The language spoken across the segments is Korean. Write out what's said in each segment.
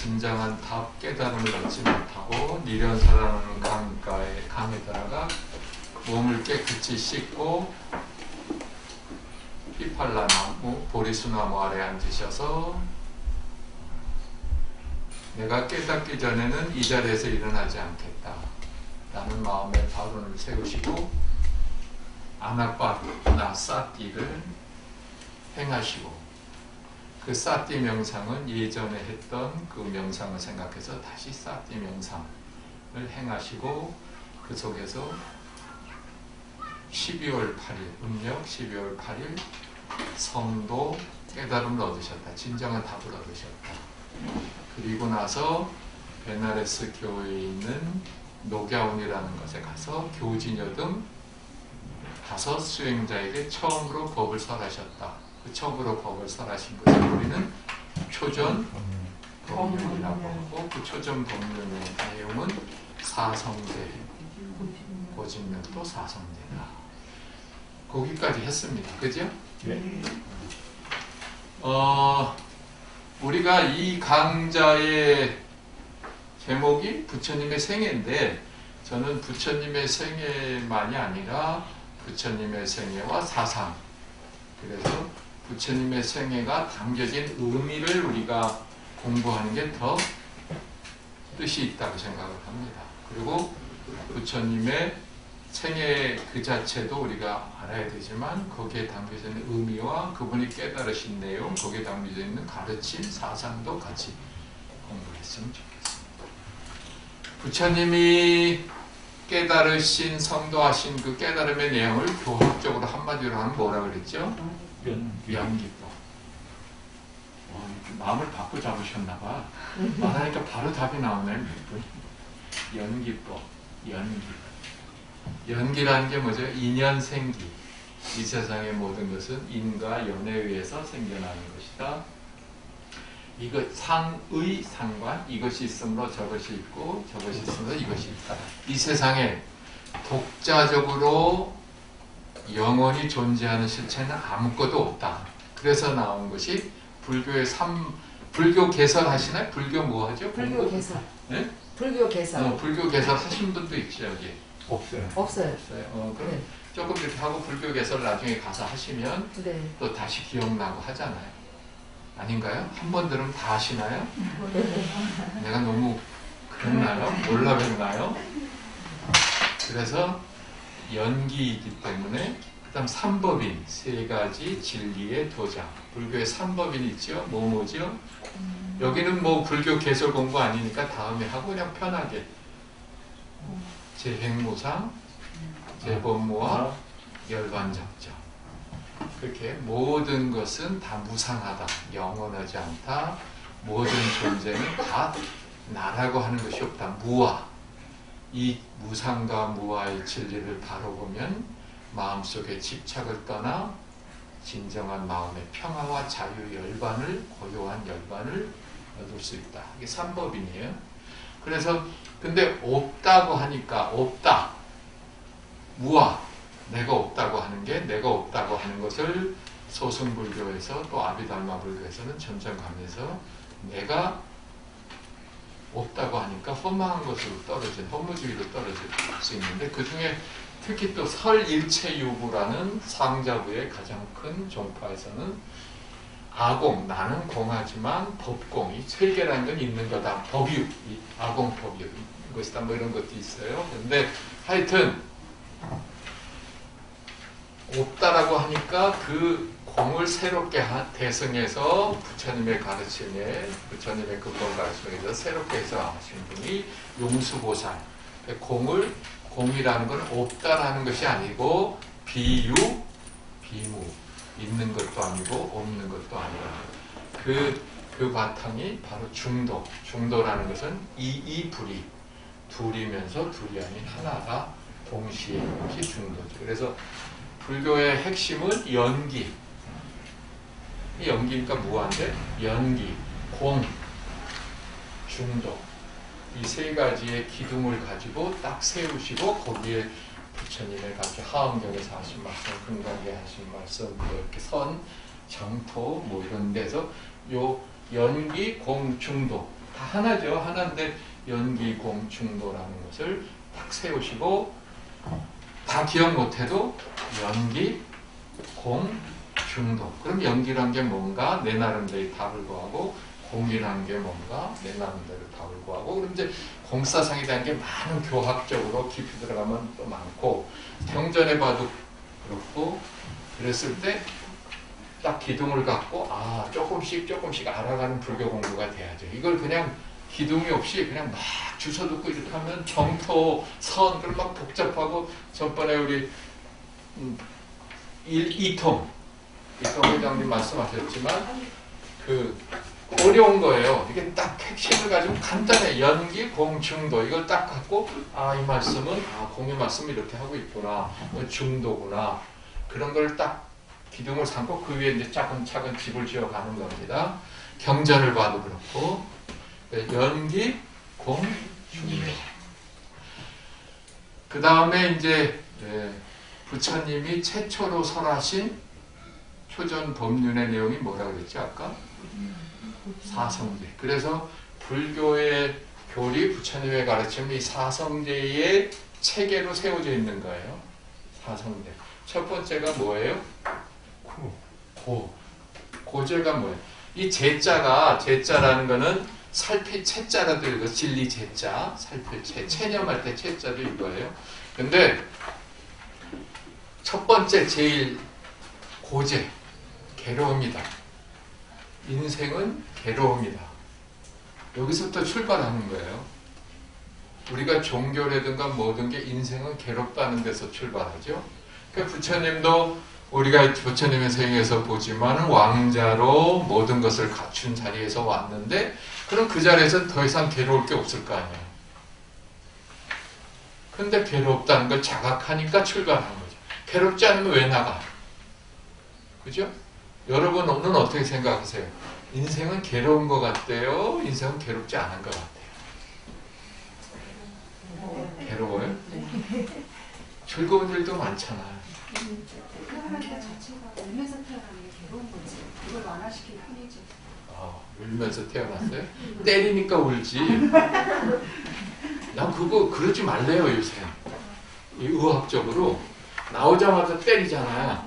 진정한 답 깨달음을 얻지 못하고 니련사라는 강에다가 몸을 깨끗이 씻고 피팔라나무, 보리수나무 아래 앉으셔서 내가 깨닫기 전에는 이 자리에서 일어나지 않겠다 라는 마음의 발언을 세우시고 아나빠나 사띠를 행하시고 그 사띠 명상은 예전에 했던 그 명상을 생각해서 다시 사띠 명상을 행하시고 그 속에서 12월 8일 음력 12월 8일 성도 깨달음을 얻으셨다. 진정한 답을 얻으셨다. 그리고 나서 베나레스 교회에 있는 노갸온이라는 곳에 가서 교진여 등 5 수행자에게 처음으로 법을 설하셨다. 그 처음으로 법을 설하신 것을 우리는 초전 법륜이라고 하고 그 초전 법륜의 내용은 사성제, 고진명도 사성제다. 거기까지 했습니다. 그죠? 네. 우리가 이 강좌의 제목이 부처님의 생애인데 저는 부처님의 생애만이 아니라 부처님의 생애와 사상, 그래서 부처님의 생애가 담겨진 의미를 우리가 공부하는 게 더 뜻이 있다고 생각을 합니다. 그리고 부처님의 생애 그 자체도 우리가 알아야 되지만 거기에 담겨져 있는 의미와 그분이 깨달으신 내용, 거기에 담겨져 있는 가르침, 사상도 같이 공부했으면 좋겠습니다. 부처님이 깨달으신, 성도하신 그 깨달음의 내용을 교학적으로 한마디로 하면 뭐라 그랬죠? 연기법. 마음을 바꿔 잡으셨나봐. 말하니까 바로 답이 나오네. 연기법. 연기라는 게 뭐죠? 인연생기. 이 세상의 모든 것은 인과 연에 의해서 생겨나는 것이다. 이것 상의 상관, 이것이 있으므로 저것이 있고 저것이 있으므로 이것이 있다. 이 세상에 독자적으로 영원히 존재하는 실체는 아무것도 없다. 그래서 나온 것이 불교의 불교 개설 하시나요? 불교 뭐 하죠? 불교 개설. 네? 불교 개설. 불교 개설 하신 분도 있죠, 여기. 없어요. 그럼 네. 조금 이렇게 하고 불교 개설 나중에 가서 하시면 네. 또 다시 기억나고 하잖아요. 아닌가요? 한 번 들으면 다 하시나요? 내가 너무 그랬나요? 몰라 뵀나요? 그래서 연기이기 때문에 그 다음 삼법인, 3가지 진리의 도장. 불교에 삼법인이 있죠? 뭐죠? 여기는 뭐 불교 개설 공부 아니니까 다음에 하고 그냥 편하게 재행무상, 재법무와 열반적정. 그렇게 모든 것은 다 무상하다, 영원하지 않다, 모든 존재는 다 나라고 하는 것이 없다, 무아. 이 무상과 무아의 진리를 바로 보면 마음속의 집착을 떠나 진정한 마음의 평화와 자유 열반을, 고요한 열반을 얻을 수 있다. 이게 삼법인이에요. 그래서 근데 없다고 하니까 없다, 무아, 내가 없다고 하는 게, 내가 없다고 하는 것을 소승불교에서 또 아비달마 불교에서는 점점 가면서 내가 없다고 하니까 허망한 것으로 떨어진, 허무주의로 떨어질 수 있는데 그 중에 특히 또 설일체유구라는 상자부의 가장 큰 종파에서는 아공, 나는 공하지만 법공, 이 세계라는 건 있는 거다, 법유, 아공법유 것이다, 뭐 이런 것도 있어요. 근데 하여튼 없다라고 하니까 그 공을 새롭게 대성해서 부처님의 가르침에, 부처님의 근본 가르침에서 새롭게 해석하신 분이 용수보살. 공이라는 건 없다라는 것이 아니고 비유, 비무, 있는 것도 아니고 없는 것도 아니라 그 바탕이 바로 중도. 중도라는 것은 이이불이, 둘이면서 둘이 아닌 하나가 동시에 이것이 중도죠. 그래서 불교의 핵심은 연기. 이 연기니까 무한데 연기, 공, 중도. 이 3가지의 기둥을 가지고 딱 세우시고 거기에 부처님의 같이 하엄경에서 하신 말씀, 금강에 하신 말씀, 이렇게 선, 정토 뭐 이런 데서 요 연기, 공, 중도 다 하나죠. 하나인데 연기, 공, 중도라는 것을 딱 세우시고 다 기억 못해도 연기, 공, 중도. 그럼 연기란 게 뭔가 내 나름대로 답을 구하고 공이란 게 뭔가 내 나름대로 답을 구하고 그럼 이제 공사상에 대한 게 많은 교학적으로 깊이 들어가면 또 많고 경전에 봐도 그렇고 그랬을 때 딱 기둥을 갖고 조금씩 알아가는 불교 공부가 돼야죠. 이걸 그냥 기둥이 없이 그냥 막 주워 듣고 이렇게 하면 정토, 선, 그런 막 복잡하고 전번에 우리 이통 회장님 말씀하셨지만 그 어려운 거예요. 이게 딱 핵심을 가지고 간단해. 연기, 공, 중도 이걸 딱 갖고 이 말씀은 공의 말씀을 이렇게 하고 있구나. 중도구나. 그런 걸 딱 기둥을 삼고 그 위에 이제 차근차근 집을 지어가는 겁니다. 경전을 봐도 그렇고 연기, 공, 중도. 그 다음에 이제 부처님이 최초로 설하신 초전 법륜의 내용이 뭐라고 그랬지 아까? 사성제. 그래서 불교의 교리, 부처님의 가르침이 사성제의 체계로 세워져 있는 거예요. 사성제. 첫 번째가 뭐예요? 고제가 뭐예요? 이 제자라는 거는 살필 채자라도 읽어. 진리 제자, 살필 채, 체념할 때 채자도 이거예요. 근데 첫 번째 제일 고제, 괴로움이다. 인생은 괴로움이다. 여기서부터 출발하는 거예요. 우리가 종교라든가 모든 게 인생은 괴롭다는 데서 출발하죠. 그러니까 부처님도 우리가 부처님의 생에서 보지만 왕자로 모든 것을 갖춘 자리에서 왔는데 그럼 그 자리에서 더 이상 괴로울 게 없을 거 아니에요. 근데 괴롭다는 걸 자각하니까 출발하는 거죠. 괴롭지 않으면 왜 나가? 그죠? 여러분은 어떻게 생각하세요? 인생은 괴로운 것 같대요? 인생은 괴롭지 않은 것 같아요? 괴로워요? 즐거운 일도 많잖아요. 태어날 때 자체가 울면서 태어나는 게 괴로운 거지. 그걸 완화시킬 뿐이지. 울면서 태어났어요? 때리니까 울지. 난 그거 그러지 말래요 요새. 의학적으로 나오자마자 때리잖아요.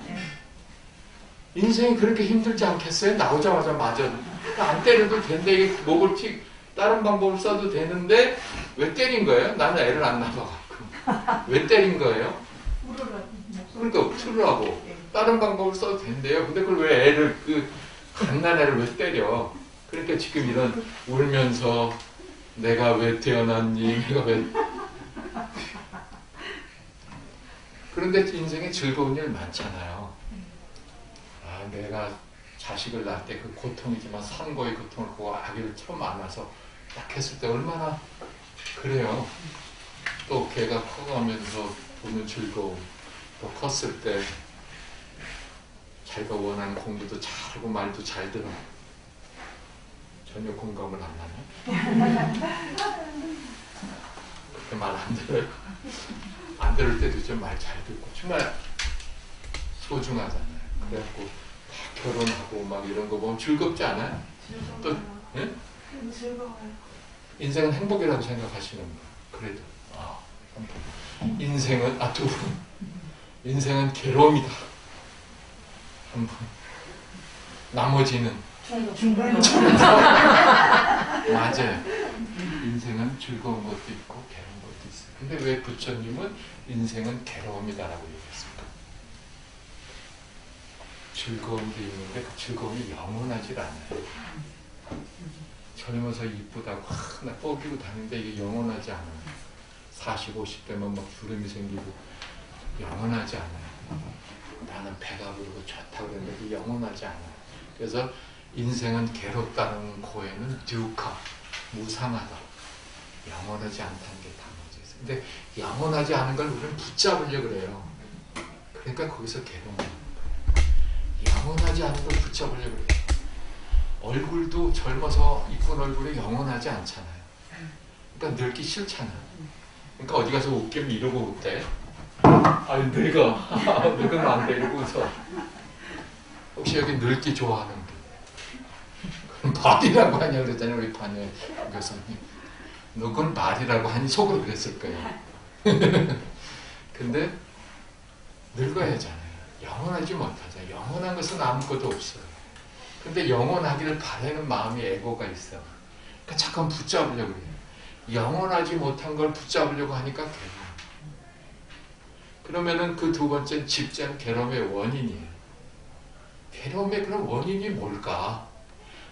인생이 그렇게 힘들지 않겠어요? 나오자마자 맞아도. 안 때려도 되는데 이게 목을 다른 방법을 써도 되는데 왜 때린 거예요? 나는 애를 안 낳아갖고. 왜 때린 거예요? 그러니까 틀으라고. 다른 방법을 써도 된대요. 근데 그걸 왜 애를 갓난애를 왜 때려? 그러니까 지금 이런 울면서 내가 왜 태어났니? 내가 왜 그런데 인생에 즐거운 일 많잖아요. 내가 자식을 낳을 때 그 고통이지만 산고의 고통을 보고 아기를 처음 안아서 딱 했을 때 얼마나 그래요. 또 걔가 커가면서 보는 즐거움, 또 컸을 때 자기가 원하는 공부도 잘하고 말도 잘 들어. 전혀 공감을 안 하냐? 그렇게 말 안 들어요. 안 들을 때도 좀 말 잘 듣고 정말 소중하잖아요. 그래갖고 다 결혼하고 막 이런 거 보면 즐겁지 않아요? 또 예? 즐거워요. 인생은 행복이라고 생각하시는 거예요. 그래도 인생은 두 분. 인생은 괴로움이다. 한 분. 나머지는 맞아요. 인생은 즐거운 것도 있고 괴로운 것도 있어요. 근데 왜 부처님은 인생은 괴로움이다라고 얘기했을까? 즐거움도 있는데 그 즐거움이 영원하지 않아요. 젊어서 이쁘다고 나 뻐기고 다니는데 이게 영원하지 않아요. 40, 50대면 막 주름이 생기고 영원하지 않아요. 나는 배가 부르고 좋다고 그랬는데 영원하지 않아요. 그래서 인생은 괴롭다는 고에는 듀카, 무상하다. 영원하지 않다는 게 담아져 있어요. 근데 영원하지 않은 걸 우리는 붙잡으려고 그래요. 그러니까 거기서 괴로운 거예요. 영원하지 않은 걸 붙잡으려고 그래요. 얼굴도 젊어서 이쁜 얼굴이 영원하지 않잖아요. 그러니까 늙기 싫잖아요. 그러니까 어디 가서 웃기면 이러고 웃대. 아니 늙으면 안 돼 이러고 웃어. 혹시 여기 늙기 좋아하는 분? 말이라고 하냐 그랬잖아요. 우리 반야 교수님. 누군 말이라고 하니 속으로 그랬을 거예요. 근데 늙어야 하잖아요. 영원하지 못하죠. 영원한 것은 아무것도 없어요. 근데 영원하기를 바라는 마음이 애고가 있어. 그러니까 잠깐 붙잡으려고 해요. 영원하지 못한 걸 붙잡으려고 하니까 괴로워. 그러면은 그 두 번째 집자는 괴로움의 원인이에요. 괴로움의 그런 원인이 뭘까?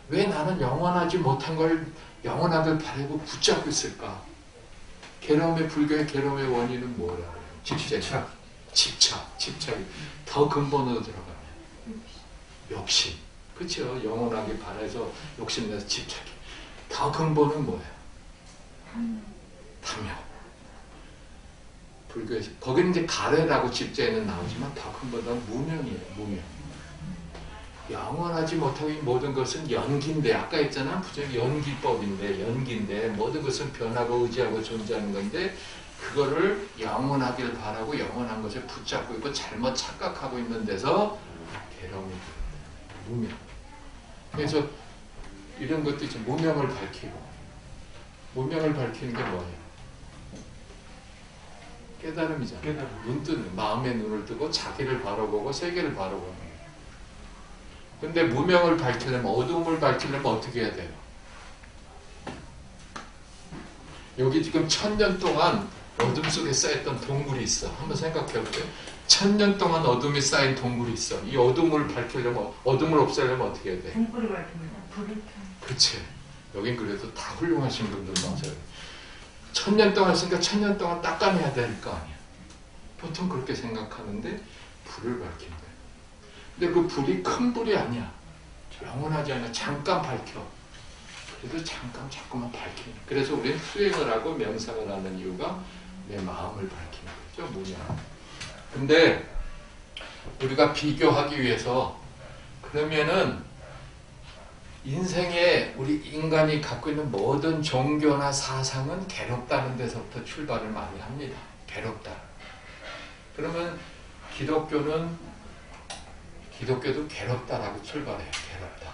왜 나는 영원하지 못한 걸 영원하길 바라고 붙잡고 있을까? 괴로움의 불교의 괴로움의 원인은 뭐라고 해요? 집착이 더 근본으로 들어가요. 욕심. 그렇죠? 영원하게 바라서 욕심내서 집착해. 더 근본은 뭐예요? 탐욕. 불교에서 거기는 이제 가래라고 집자에는 나오지만 더 근본은 무명이에요. 무명. 영원하지 못하고 이 모든 것은 연기인데 아까 했잖아. 연기법인데 연기인데 모든 것은 변하고 의지하고 존재하는 건데 그거를 영원하길 바라고 영원한 것에 붙잡고 있고 잘못 착각하고 있는 데서 괴로움이 들어요. 무명. 그래서 이런 것도 이제 무명을 밝히고 무명을 밝히는 게 뭐예요? 깨달음이잖아요. 눈 뜨는 마음의 눈을 뜨고 자기를 바라보고 세계를 바라보는 거예요. 근데 무명을 밝히려면 어둠을 밝히려면 어떻게 해야 돼요? 여기 지금 1000년 동안 어둠 속에 쌓였던 동굴이 있어. 한번 생각해 보세요. 1000년 동안 어둠이 쌓인 동굴이 있어. 이 어둠을 밝히려면 어둠을 없애려면 어떻게 해야 돼? 동굴을 밝힙니다. 불을 켜. 그치. 여긴 그래도 다 훌륭하신 분들 맞아요. 1000년 동안 했으니까 1000년 동안 닦아내야 될 거 아니야. 보통 그렇게 생각하는데 불을 밝힌 거야. 근데 그 불이 큰 불이 아니야. 영원하지 않아. 잠깐 밝혀. 그래도 잠깐 자꾸만 밝히는. 그래서 우리는 수행을 하고 명상을 하는 이유가 내 마음을 밝히는 거죠. 무명. 근데 우리가 비교하기 위해서 그러면은 인생에 우리 인간이 갖고 있는 모든 종교나 사상은 괴롭다는 데서부터 출발을 많이 합니다. 괴롭다. 그러면 기독교도 괴롭다라고 출발해요. 괴롭다.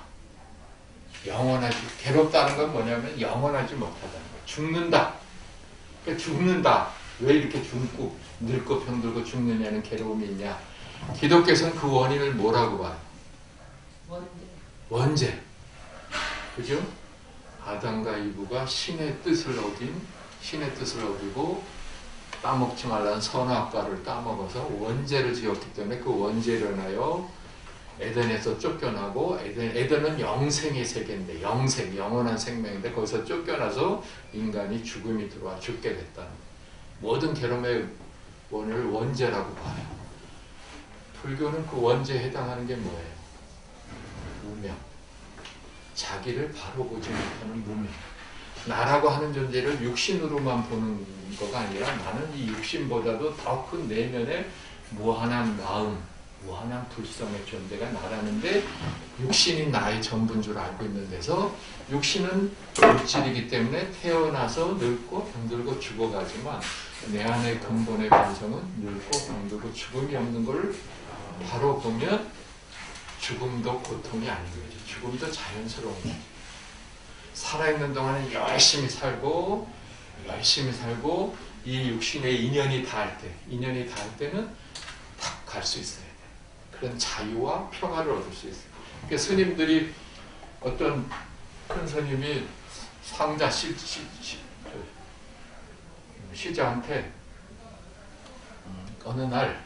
영원하지. 괴롭다는 건 뭐냐면 영원하지 못하다는 거예요. 죽는다. 그러니까 죽는다. 왜 이렇게 죽고 늙고 병들고 죽느냐는 괴로움이 있냐. 기독교에서는 그 원인을 뭐라고 봐요? 원죄. 그죠? 아담과 이브가 신의 뜻을 어기고 따먹지 말라는 선악과를 따먹어서 원죄를 지었기 때문에 그 원죄로 인하여 에덴에서 쫓겨나고 에덴은 영생의 세계인데 영원한 생명인데 거기서 쫓겨나서 인간이 죽음이 들어와 죽게 됐다는 모든 괴로움의 원을 원죄라고 봐요. 불교는 그 원죄에 해당하는 게 뭐예요? 무명. 자기를 바로 보지 못하는 무명. 나라고 하는 존재를 육신으로만 보는 거가 아니라 나는 이 육신보다도 더 큰 내면의 무한한 마음, 무한한 불성의 존재가 나라는데 육신이 나의 전부인 줄 알고 있는 데서 육신은 물질이기 때문에 태어나서 늙고 병들고 죽어가지만 내 안의 근본의 본성은 늙고 병들고 죽음이 없는 걸 바로 보면 죽음도 고통이 아닌 거죠. 죽음도 자연스러운 거죠. 살아있는 동안은 열심히 살고 이 육신의 인연이 닿을 때는 탁 갈 수 있어야 돼. 그런 자유와 평화를 얻을 수 있어요. 그러니까 스님들이 어떤 큰 스님이 상자 시자한테 어느 날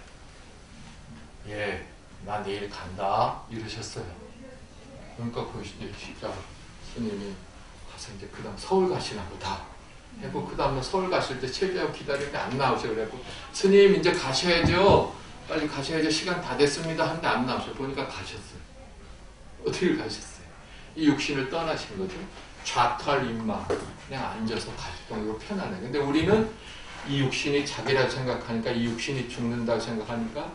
나 내일 간다 이러셨어요. 그러니까 그 시자 스님이 가서 이제 그 다음 서울 가시나 보다 해고 그 다음에 서울 가실 때 체비하고 기다리는데 안 나오셔. 그래갖고 스님 이제 가셔야죠. 빨리 가셔야죠. 시간 다 됐습니다. 하는데 안 나오셔. 보니까 가셨어요. 어떻게 가셨어요? 이 육신을 떠나신 거죠. 좌탈인마 그냥 앉아서 가실 정도로 편안해. 근데 우리는 이 육신이 자기라고 생각하니까 이 육신이 죽는다고 생각하니까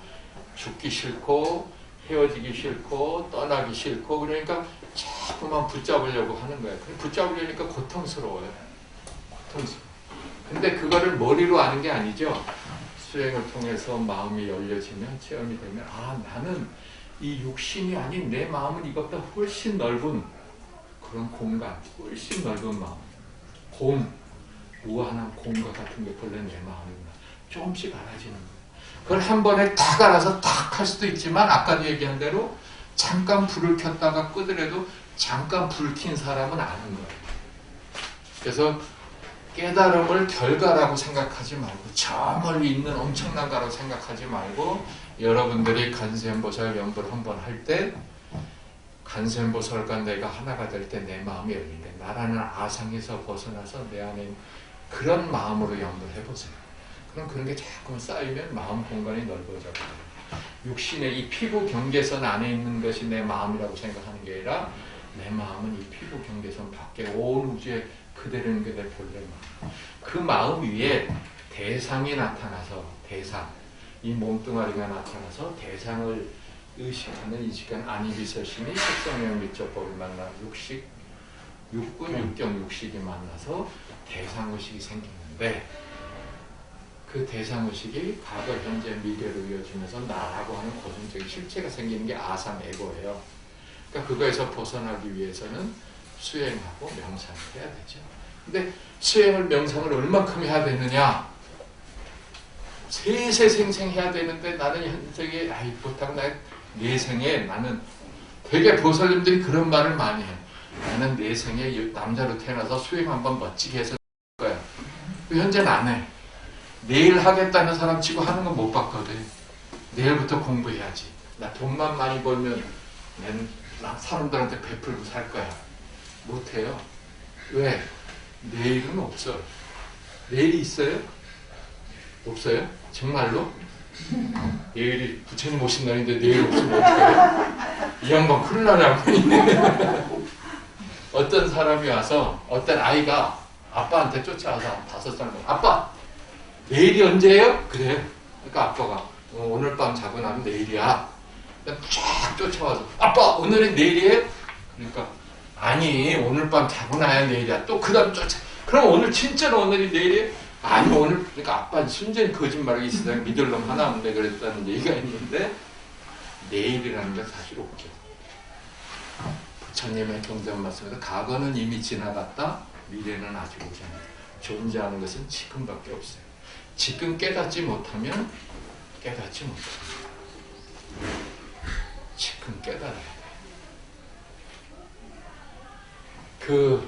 죽기 싫고 헤어지기 싫고 떠나기 싫고 그러니까 자꾸만 붙잡으려고 하는 거예요. 붙잡으려니까 고통스러워요. 근데 그거를 머리로 아는 게 아니죠. 수행을 통해서 마음이 열려지면 체험이 되면 나는 이 육신이 아닌 내 마음은 이것보다 훨씬 넓은 그런 공간, 훨씬 넓은 마음, 무한한 공과 같은 게 본래 내 마음이구나. 조금씩 알아지는 거예요. 그걸 한 번에 딱 알아서 딱 할 수도 있지만 아까도 얘기한 대로 잠깐 불을 켰다가 끄더라도 잠깐 불 킨 사람은 아는 거예요. 그래서 깨달음을 결과라고 생각하지 말고 저 멀리 있는 엄청난 거라고 생각하지 말고 여러분들이 간센보살 연불 한번 할 때 간센보살과 내가 하나가 될 때 내 마음이 열리네. 나라는 아상에서 벗어나서 내 안에 그런 마음으로 연불해보세요. 그럼 그런 게 자꾸 쌓이면 마음 공간이 넓어져요. 육신의 이 피부 경계선 안에 있는 것이 내 마음이라고 생각하는 게 아니라 내 마음은 이 피부 경계선 밖에 온 우주에 그대로 있는 게 내 본래 마음. 그 마음 위에 대상이 나타나서 이 몸뚱아리가 나타나서 대상을 의식하는 이 시간 안이비설심이 색성형 미적법을 만나 육군, 육경, 육식이 만나서 대상의식이 생기는데 그 대상의식이 과거, 현재, 미래로 이어지면서 나라고 하는 고정적인 실체가 생기는 게 아상 에고예요. 그러니까 그거에서 벗어나기 위해서는 수행하고 명상을 해야 되죠. 근데 수행을 명상을 얼마큼 해야 되느냐? 세세생생 해야 되는데 나는 현생에 못하고 내 생에 나는 되게 보살님들이 그런 말을 많이 해. 나는 내 생에 남자로 태어나서 수행 한번 멋지게 해서 거야. 현재는 안 해. 내일 하겠다는 사람 치고 하는 건 못 봤거든. 내일부터 공부해야지. 나 돈만 많이 벌면 나 사람들한테 베풀고 살 거야. 못해요. 왜? 내일은 없어. 내일이 있어요? 없어요? 정말로? 내일이 부처님 오신 날인데 내일 없으면 어떡해요? 이 양반 큰일 나네 양반이. 어떤 사람이 와서 어떤 아이가 아빠한테 쫓아와서 5살 아빠! 내일이 언제예요? 그래. 그러니까 아빠가 오늘 밤 자고 나면 내일이야. 쫙 쫓아와서 아빠 오늘이 내일이에요? 그러니까 아니 오늘 밤 자고 나야 내일이야. 또 그 다음 쫓아. 그럼 오늘 진짜로 오늘이 내일이에요? 아니 오늘 그러니까 아빠는 순전히 거짓말하기 있으다 믿을 놈 하나 없네 그랬다는 얘기가 있는데 내일이라는 게 사실 없죠. 부처님의 경전 말씀에서 과거는 이미 지나갔다. 미래는 아직 오지 않았다. 존재하는 것은 지금밖에 없어요. 지금 깨닫지 못하면 깨닫지 못합니다. 지금 깨달아야 돼요.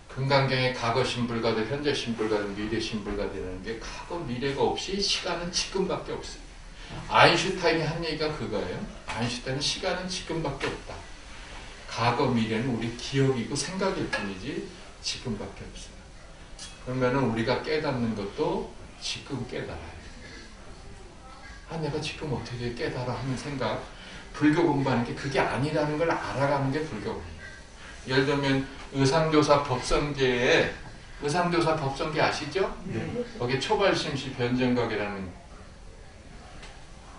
금강경의 과거 신불가들, 현재 신불가들, 미래 신불가들이라는 게 과거, 미래가 없이 시간은 지금밖에 없어요. 아인슈타인이 한 얘기가 그거예요. 아인슈타인은 시간은 지금밖에 없다. 과거, 미래는 우리 기억이고 생각일 뿐이지 지금밖에 없어요. 그러면 우리가 깨닫는 것도 지금 깨달아야 돼요. 내가 지금 어떻게 깨달아 하는 생각. 불교 공부하는 게 그게 아니라는 걸 알아가는 게 불교 공부예요. 예를 들면 의상조사 법성계에 의상조사 법성계 아시죠? 네. 거기에 초발심시 변정각이라는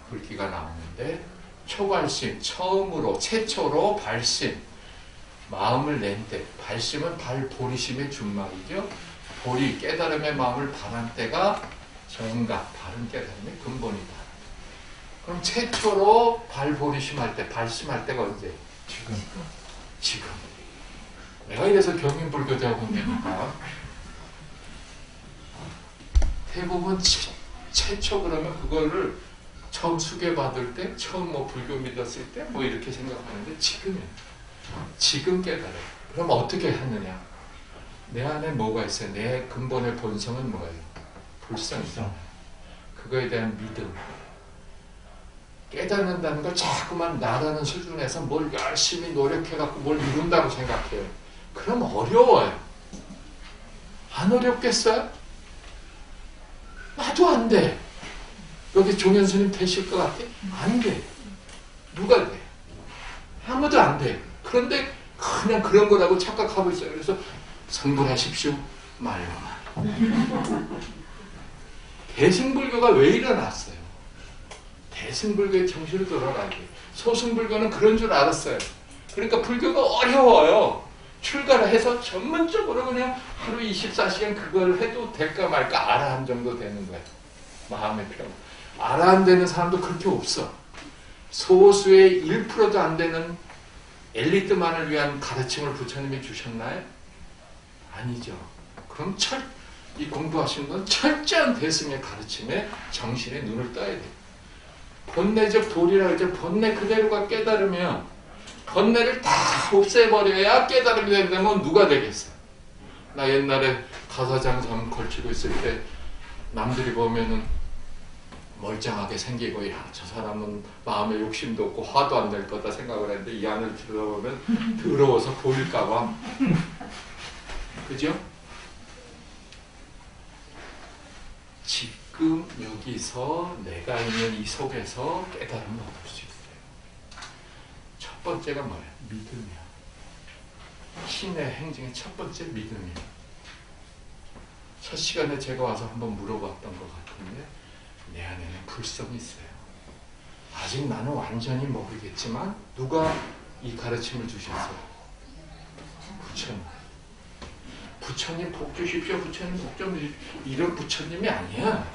글귀가 나오는데 초발심, 처음으로 최초로 발심 마음을 낸 때 발심은 발보리심의 준말이죠. 보리 깨달음의 마음을 발한 때가 정각 바른 깨달음의 근본이다. 그럼 최초로 발보리심할 때 발심할 때가 언제? 지금. 내가 이래서 경인불교 대학원 되니까 대부분 최초 그러면 그거를 처음 수계받을 때 처음 불교 믿었을 때 이렇게 생각하는데 지금이에요. 지금 깨달아요. 그럼 어떻게 하느냐? 내 안에 뭐가 있어요? 내 근본의 본성은 뭐예요? 불성이죠. 그거에 대한 믿음. 깨닫는다는 걸 자꾸만 나라는 수준에서 뭘 열심히 노력해갖고 뭘 이룬다고 생각해요. 그럼 어려워요. 안 어렵겠어요? 나도 안 돼. 여기 종현스님 되실 것 같아? 안 돼. 누가 돼? 아무도 안 돼. 그런데 그냥 그런 거라고 착각하고 있어요. 그래서 성불하십시오. 말로만. 대승불교가 왜 일어났어요? 대승불교의 정신을 돌아가게. 소승불교는 그런 줄 알았어요. 그러니까 불교가 어려워요. 출가를 해서 전문적으로 그냥 하루 24시간 그걸 해도 될까 말까 알아한 정도 되는 거예요. 마음의 평. 알아 안 되는 사람도 그렇게 없어. 소수의 1%도 안 되는 엘리트만을 위한 가르침을 부처님이 주셨나요? 아니죠. 그럼 이 공부하시는 건 철저한 대승의 가르침에 정신에 눈을 떠야 돼요. 본내적 도리라 이제 본내 그대로가 깨달으면 번뇌를 다 없애버려야 깨달음이 된다면 누가 되겠어? 나 옛날에 가사장삼 걸치고 있을 때 남들이 보면은 멀쩡하게 생기고 야, 저 사람은 마음에 욕심도 없고 화도 안 낼 거다 생각을 했는데 이 안을 들여다보면 더러워서 보일까봐. 그죠? 지금 여기서 내가 있는 이 속에서 깨달음을 얻을 수 있어요. 첫 번째가 뭐예요? 믿음이야. 신의 행정의 첫 번째 믿음이에요. 첫 시간에 제가 와서 한번 물어봤던 것 같은데 내 안에는 불성이 있어요. 아직 나는 완전히 모르겠지만 누가 이 가르침을 주셨어요? 부처님. 부처님 복 주십시오. 부처님 복 좀 주십시오. 이런 부처님이 아니야.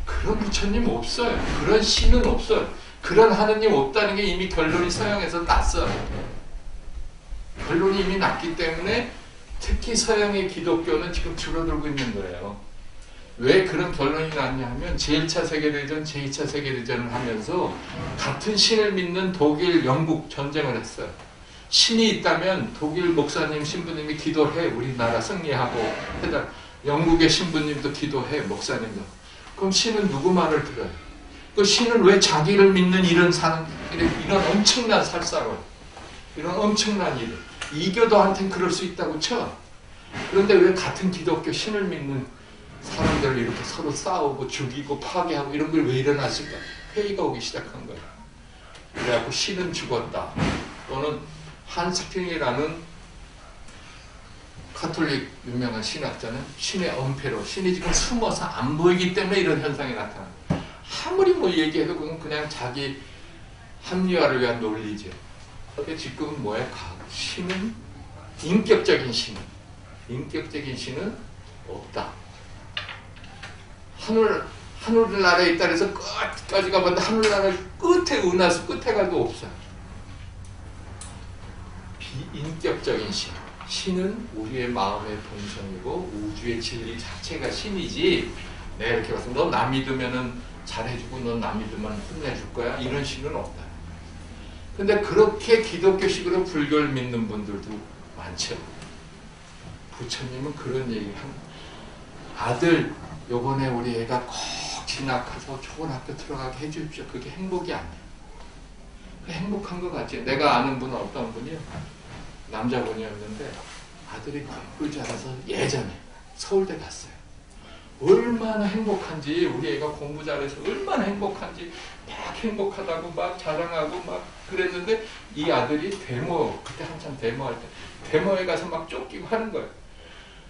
그런 부처님 없어요. 그런 신은 없어요. 그런 하느님 없다는 게 이미 결론이 서양에서 났어요. 결론이 이미 났기 때문에 특히 서양의 기독교는 지금 줄어들고 있는 거예요. 왜 그런 결론이 났냐 하면 제1차 세계대전, 제2차 세계대전을 하면서 같은 신을 믿는 독일, 영국 전쟁을 했어요. 신이 있다면 독일 목사님, 신부님이 기도해 우리나라 승리하고 해달. 영국의 신부님도 기도해 목사님도. 그럼 신은 누구 말을 들어요? 그 신은 왜 자기를 믿는 이런 엄청난 살사로 이런 엄청난 일 이교도한테는 그럴 수 있다고 쳐. 그런데 왜 같은 기독교 신을 믿는 사람들을 이렇게 서로 싸우고 죽이고 파괴하고 이런 걸 왜 일어났을까? 회의가 오기 시작한 거예요. 그래갖고 신은 죽었다. 또는 한스팅이라는 가톨릭 유명한 신학자는 신의 엄폐로 신이 지금 숨어서 안 보이기 때문에 이런 현상이 나타난다. 아무리 뭐 얘기해도 그건 그냥 자기 합리화를 위한 논리죠. 근데 지금은 뭐야? 신은 인격적인 신은 없다. 하늘나라에 있다 그래서 끝까지 가봤는데 하늘나라 끝에 은하수 끝에 가도 없어요. 비인격적인 신은 우리의 마음의 본성이고 우주의 진리 자체가 신이지 내가 이렇게 봤을 때 너 나 믿으면은 잘해주고 넌 나 믿으면 혼내줄 거야 이런 신은 없다. 근데 그렇게 기독교식으로 불교를 믿는 분들도 많죠. 부처님은 그런 얘기를 합니다. 아들 요번에 우리 애가 꼭 진학해서 좋은 학교 들어가게 해주십시오. 그게 행복이 아니에요. 행복한 것 같지. 내가 아는 분은 어떤 분이요. 남자분이었는데 아들이 공부 잘해서 예전에 서울대 갔어요. 얼마나 행복한지 우리 애가 공부 잘해서 얼마나 행복한지 막 행복하다고 막 자랑하고 막 그랬는데 이 아들이 데모 그때 한참 데모할 때 데모에 가서 막 쫓기고 하는 거예요.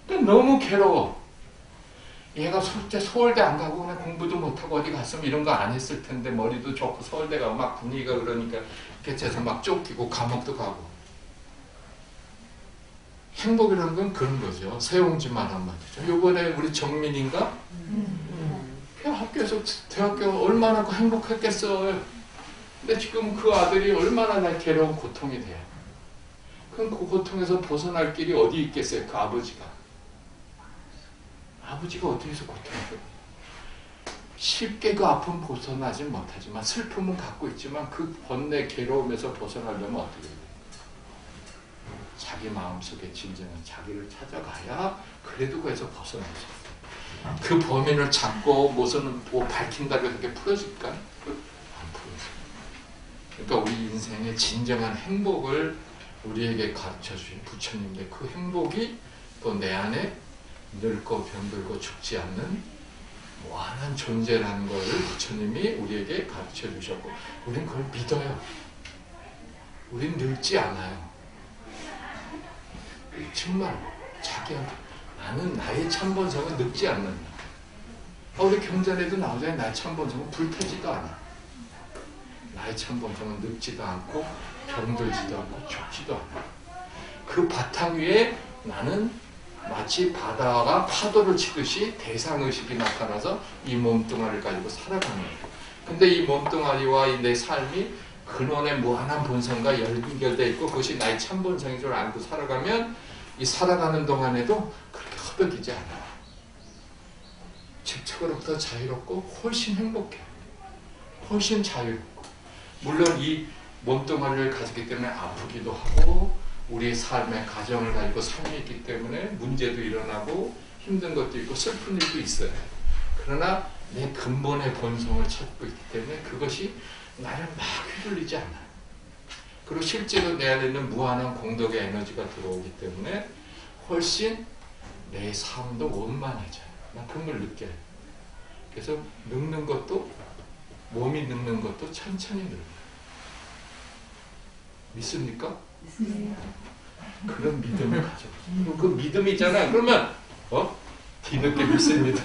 근데 너무 괴로워. 얘가 서울대 안 가고 그냥 공부도 못하고 어디 갔으면 이런 거 안 했을 텐데 머리도 좋고 서울대 가고 막 분위기가 그러니까 개체에서 막 쫓기고 감옥도 가고. 행복이라는 건 그런 거죠. 세옹지만 한 말이죠. 요번에 우리 정민인가? 학교에서 대학교 얼마나 행복했겠어요. 근데 지금 그 아들이 얼마나 괴로운 고통이 돼요. 그럼 그 고통에서 벗어날 길이 어디 있겠어요? 그 아버지가. 아버지가 어떻게 해서 고통을 쉽게 그 아픔 벗어나지 못하지만 슬픔은 갖고 있지만 그 번뇌 괴로움에서 벗어나려면 어떻게 돼요? 자기 마음속에 진정한 자기를 찾아가야 그래도 그에서 벗어날 수 있어요. 그 범인을 잡고 무슨 뭐 밝힌다고 해서 그게 풀어질까? 안 풀어져요. 그러니까 우리 인생의 진정한 행복을 우리에게 가르쳐주신 부처님들 그 행복이 또 내 안에 늙고 병들고 죽지 않는 무한한 존재라는 것을 부처님이 우리에게 가르쳐 주셨고 우린 그걸 믿어요. 우린 늙지 않아요. 정말 자기한테 나는 나의 참본성은 늙지 않는다. 우리 경전에도 나오잖아요. 나의 참본성은 불태지도 않아. 나의 참본성은 늙지도 않고 병들지도 않고 죽지도 않아. 그 바탕 위에 나는 마치 바다가 파도를 치듯이 대상의식이 나타나서 이 몸뚱아리를 가지고 살아가는 거예요. 근데 이 몸뚱아리와 내 삶이 근원의 무한한 본성과 연결되어 있고 그것이 나의 참 본성인 줄 알고 살아가면 이 살아가는 동안에도 그렇게 허덕이지 않아요. 집착으로부터 자유롭고 훨씬 행복해. 훨씬 자유롭고. 물론 이 몸뚱아리를 가졌기 때문에 아프기도 하고 우리의 삶의 가정을 가지고 삶이 있기 때문에 문제도 일어나고 힘든 것도 있고 슬픈 일도 있어요. 그러나 내 근본의 본성을 찾고 있기 때문에 그것이 나를 막 휘둘리지 않아요. 그리고 실제로 내 안에 있는 무한한 공덕의 에너지가 들어오기 때문에 훨씬 내 삶도 원만해져요. 난 그런 걸 느껴요. 그래서 늙는 것도 몸이 늙는 것도 천천히 늙어요. 믿습니까? 믿습니다. 그런 믿음을 가져보세요. 그 믿음이잖아. 그러면 뒤늦게 믿습니다.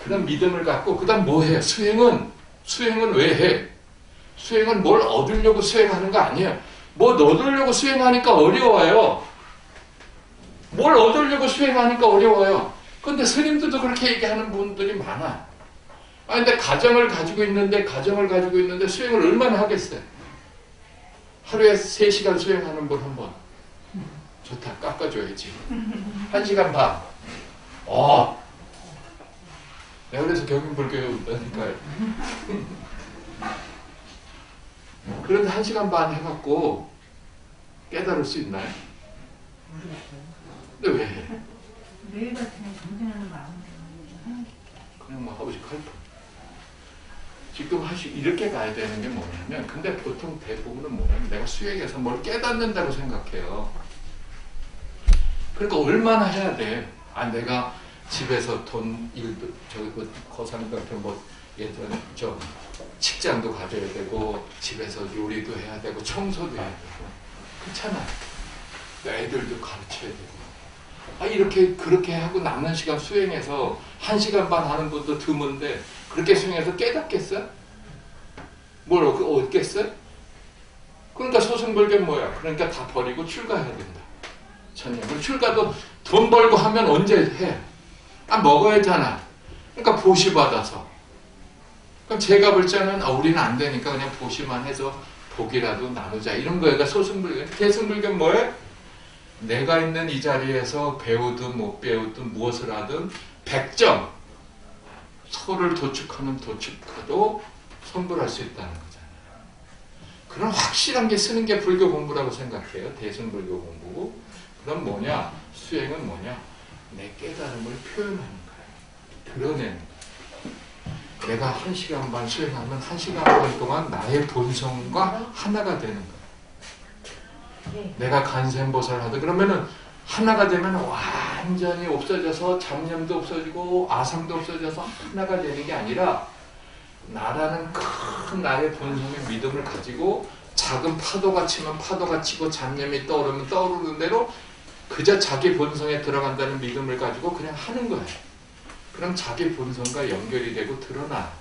그런 믿음을 갖고 그 다음 뭐 해? 수행은 왜 해? 수행은 뭘 얻으려고 수행하는 거 아니에요. 뭐 얻으려고 수행하니까 어려워요. 뭘 얻으려고 수행하니까 어려워요. 근데 스님들도 그렇게 얘기하는 분들이 많아. 근데 가정을 가지고 있는데 수행을 얼마나 하겠어요? 하루에 3시간 수행하는 분 한 번. 좋다. 깎아줘야지. 1시간 반. 내가 그래서 경인불교에 온다니까요. 그런데 1시간 반 해갖고 깨달을 수 있나요? 근데 왜 해? 매일 같으면 정진하는 마음으로 그냥 막 하고 싶어 할 뿐. 지금 이렇게 가야 되는 게 뭐냐면, 근데 보통 대부분은 뭐냐면 내가 수행해서 뭘 깨닫는다고 생각해요. 그러니까 얼마나 해야 돼? 내가 집에서 거상 같은 예전에 직장도 가져야 되고 집에서 요리도 해야 되고 청소도 해야 되고 그렇잖아요. 애들도 가르쳐야 되고 그렇게 하고 남는 시간 수행해서 1시간 반 하는 분도 드문데 그렇게 수행해서 깨닫겠어요? 뭘 얻겠어요? 그러니까 소승불교는 뭐야? 그러니까 다 버리고 출가해야 된다. 전념을 출가도 돈 벌고 하면 언제 해? 먹어야잖아. 그러니까 보시 받아서. 그럼 제가 볼 때는 우리는 안 되니까 그냥 보시만 해서 복이라도 나누자 이런 거예요. 그러니까 소승불교. 대승불교는 뭐예요? 내가 있는 이 자리에서 배우든 못 배우든 무엇을 하든 100점 서로를 도축하는 도축도 성불할 수 있다는 거잖아요. 그런 확실한 게 쓰는 게 불교 공부라고 생각해요. 대승불교 공부고. 그럼 뭐냐? 수행은 뭐냐? 내 깨달음을 표현하는 거예요. 드러내는 거예요. 내가 1시간 반 수행하면 1시간 반 동안 나의 본성과 하나가 되는 거예요. 내가 간센보살 하든 그러면은 하나가 되면 완전히 없어져서 잡념도 없어지고 아상도 없어져서 하나가 되는 게 아니라 나라는 큰 나의 본성의 믿음을 가지고 작은 파도가 치면 파도가 치고 잡념이 떠오르면 떠오르는 대로 그저 자기 본성에 들어간다는 믿음을 가지고 그냥 하는 거예요. 그럼 자기 본성과 연결이 되고 드러나.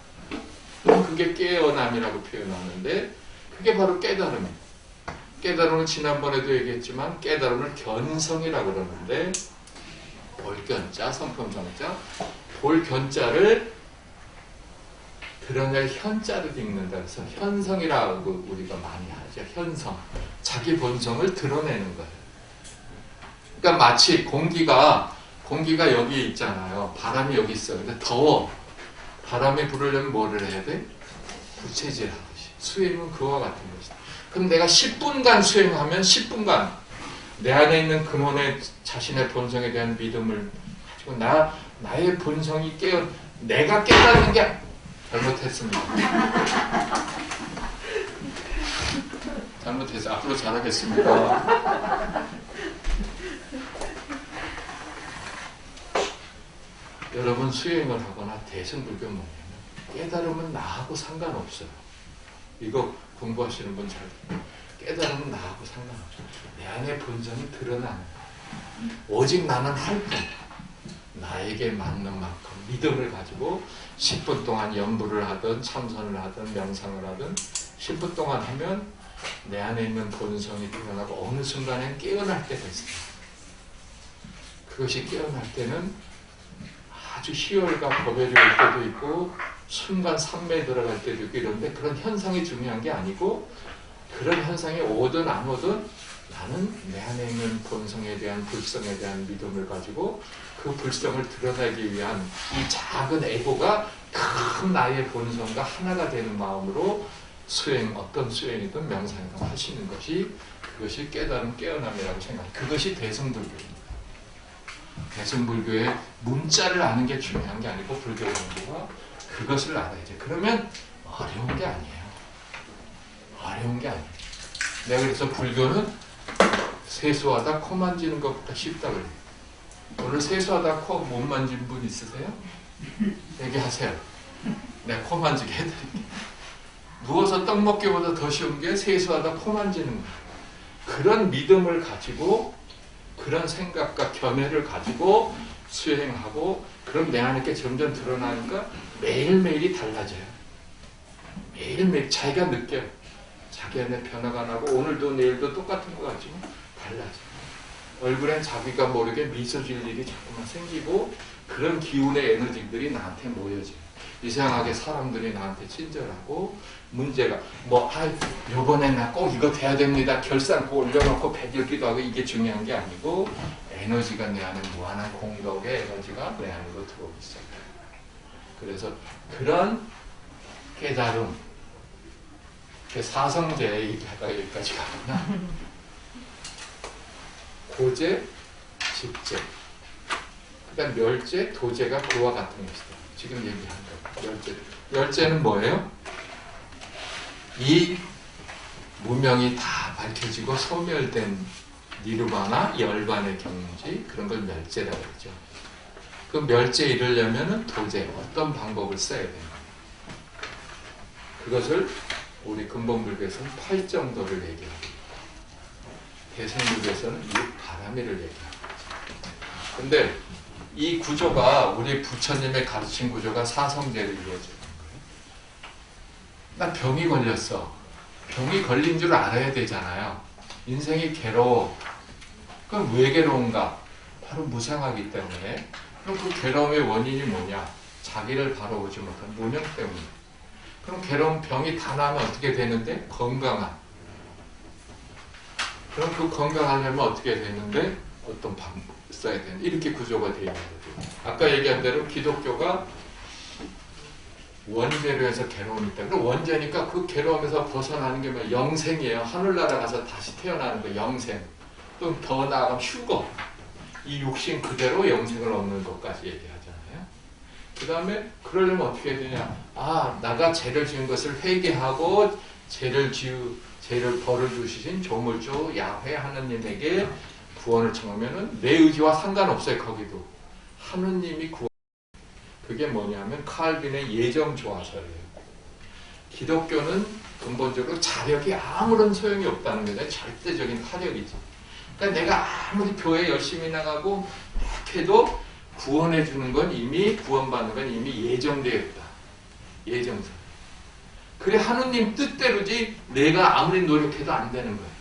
그게 깨어남이라고 표현하는데 그게 바로 깨달음이에요. 깨달음은 지난번에도 얘기했지만 깨달음을 견성이라고 그러는데 볼견자, 성품성자, 볼견자를 드러낼 현자를 읽는다. 그래서 현성이라고 우리가 많이 하죠. 현성. 자기 본성을 드러내는 거예요. 그러니까 마치 공기가 여기 있잖아요. 바람이 여기 있어요. 근데 더워. 바람이 불으려면 뭐를 해야 돼? 부채질하듯이. 수행은 그와 같은 것이다. 그럼 내가 10분간 수행하면 10분간 내 안에 있는 근원의 자신의 본성에 대한 믿음을 가지고 나의 본성이 내가 깨닫는 게 잘못했습니다. 잘못해서 앞으로 잘하겠습니다. 여러분 수행을 하거나 대승불교 뭐냐면 깨달음은 나하고 상관없어요. 이거 공부하시는 분 잘 깨달음은 나하고 상관없어요. 내 안에 본성이 드러나는 거예요. 오직 나는 할 뿐. 나에게 맞는 만큼 믿음을 가지고 10분 동안 연부를 하든 참선을 하든 명상을 하든 10분 동안 하면 내 안에 있는 본성이 드러나고 어느 순간엔 깨어날 때가 있어요. 그것이 깨어날 때는 아주 희열과 겁에 좋을 때도 있고 순간 산매에 들어갈 때도 있고 이런데 그런 현상이 중요한 게 아니고 그런 현상이 오든 안 오든 나는 내 안에 있는 본성에 대한 불성에 대한 믿음을 가지고 그 불성을 드러내기 위한 이 작은 에고가 큰 나의 본성과 하나가 되는 마음으로 어떤 수행이든 명상이든 하시는 것이 그것이 깨달음 깨어남이라고 생각합니다. 그것이 대승불교입니다. 대승불교의 문자를 아는 게 중요한 게 아니고 불교 공부가 그것을 알아야지. 그러면 어려운 게 아니에요. 어려운 게 아니에요. 내가 그래서 불교는 세수하다 코 만지는 것보다 쉽다 그래요. 오늘 세수하다 코 못 만진 분 있으세요? 얘기하세요. 내가 코 만지게 해드릴게요. 누워서 떡 먹기보다 더 쉬운 게 세수하다 코 만지는 거예요. 그런 믿음을 가지고 그런 생각과 견해를 가지고 수행하고 그럼 내 안에 게 점점 드러나니까 매일매일이 달라져요. 매일매일 자기가 느껴요. 자기 안에 변화가 나고 오늘도 내일도 똑같은 것 같지만 달라져요. 얼굴엔 자기가 모르게 미소 지을 일이 자꾸만 생기고 그런 기운의 에너지들이 나한테 모여져요. 이상하게 사람들이 나한테 친절하고 문제가 요번에 나 꼭 이거 돼야 됩니다. 결산코 올려놓고 배들기도 하고 이게 중요한 게 아니고 에너지가 내 안에 무한한 공덕의 에너지가 내 안으로 들어오고 있어요. 그래서 그런 깨달음 사성제 얘기하다가 여기까지 가구나. 고제, 집제 그 다음 멸제, 도제가 그와 같은 것이다. 지금 얘기한 거. 멸제는 뭐예요? 이 무명이 다 밝혀지고 소멸된 니르바나 열반의 경지 그런 걸 멸제라고 그러죠. 그 멸제에 이르려면 도제 어떤 방법을 써야 됩니다. 그것을 우리 근본불교에서는 8정도를 얘기합니다. 대승불교에서는 6바라미를 얘기합니다. 근데 이 구조가 우리 부처님의 가르친 구조가 사성제로 이루어지는 거예요. 나 병이 걸렸어. 병이 걸린 줄 알아야 되잖아요. 인생이 괴로워. 그럼 왜 괴로운가? 바로 무상하기 때문에. 그럼 그 괴로움의 원인이 뭐냐? 자기를 바라보지 못한 무명 때문에. 그럼 괴로운 병이 다 나면 어떻게 되는데? 건강한. 그럼 그 건강하려면 어떻게 되는데? 어떤 방법 써야 되는데? 이렇게 구조가 되어 있는 거죠. 아까 얘기한 대로 기독교가 원죄로 해서 괴로움이 있다. 그럼 원죄니까 그 괴로움에서 벗어나는 게 뭐 영생이에요. 하늘나라 가서 다시 태어나는 거 영생. 또 더 나아가면 휴거. 이 육신 그대로 영생을 얻는 것까지 얘기하잖아요. 그 다음에 그러려면 어떻게 해야 되냐. 나가 죄를 지은 것을 회개하고 죄를 벌을 주시신 조물주 야훼 하느님에게 구원을 청하면은 내 의지와 상관없어요. 거기도 하느님이 구원. 그게 뭐냐면 칼빈의 예정 조화설이에요. 기독교는 근본적으로 자력이 아무런 소용이 없다는 거죠. 절대적인 타력이지. 그러니까 내가 아무리 교회 열심히 나가고 해도 구원해 주는 건 이미 구원받는 건 이미 예정되어 있다. 예정설. 그래 하느님 뜻대로지 내가 아무리 노력해도 안 되는 거예요.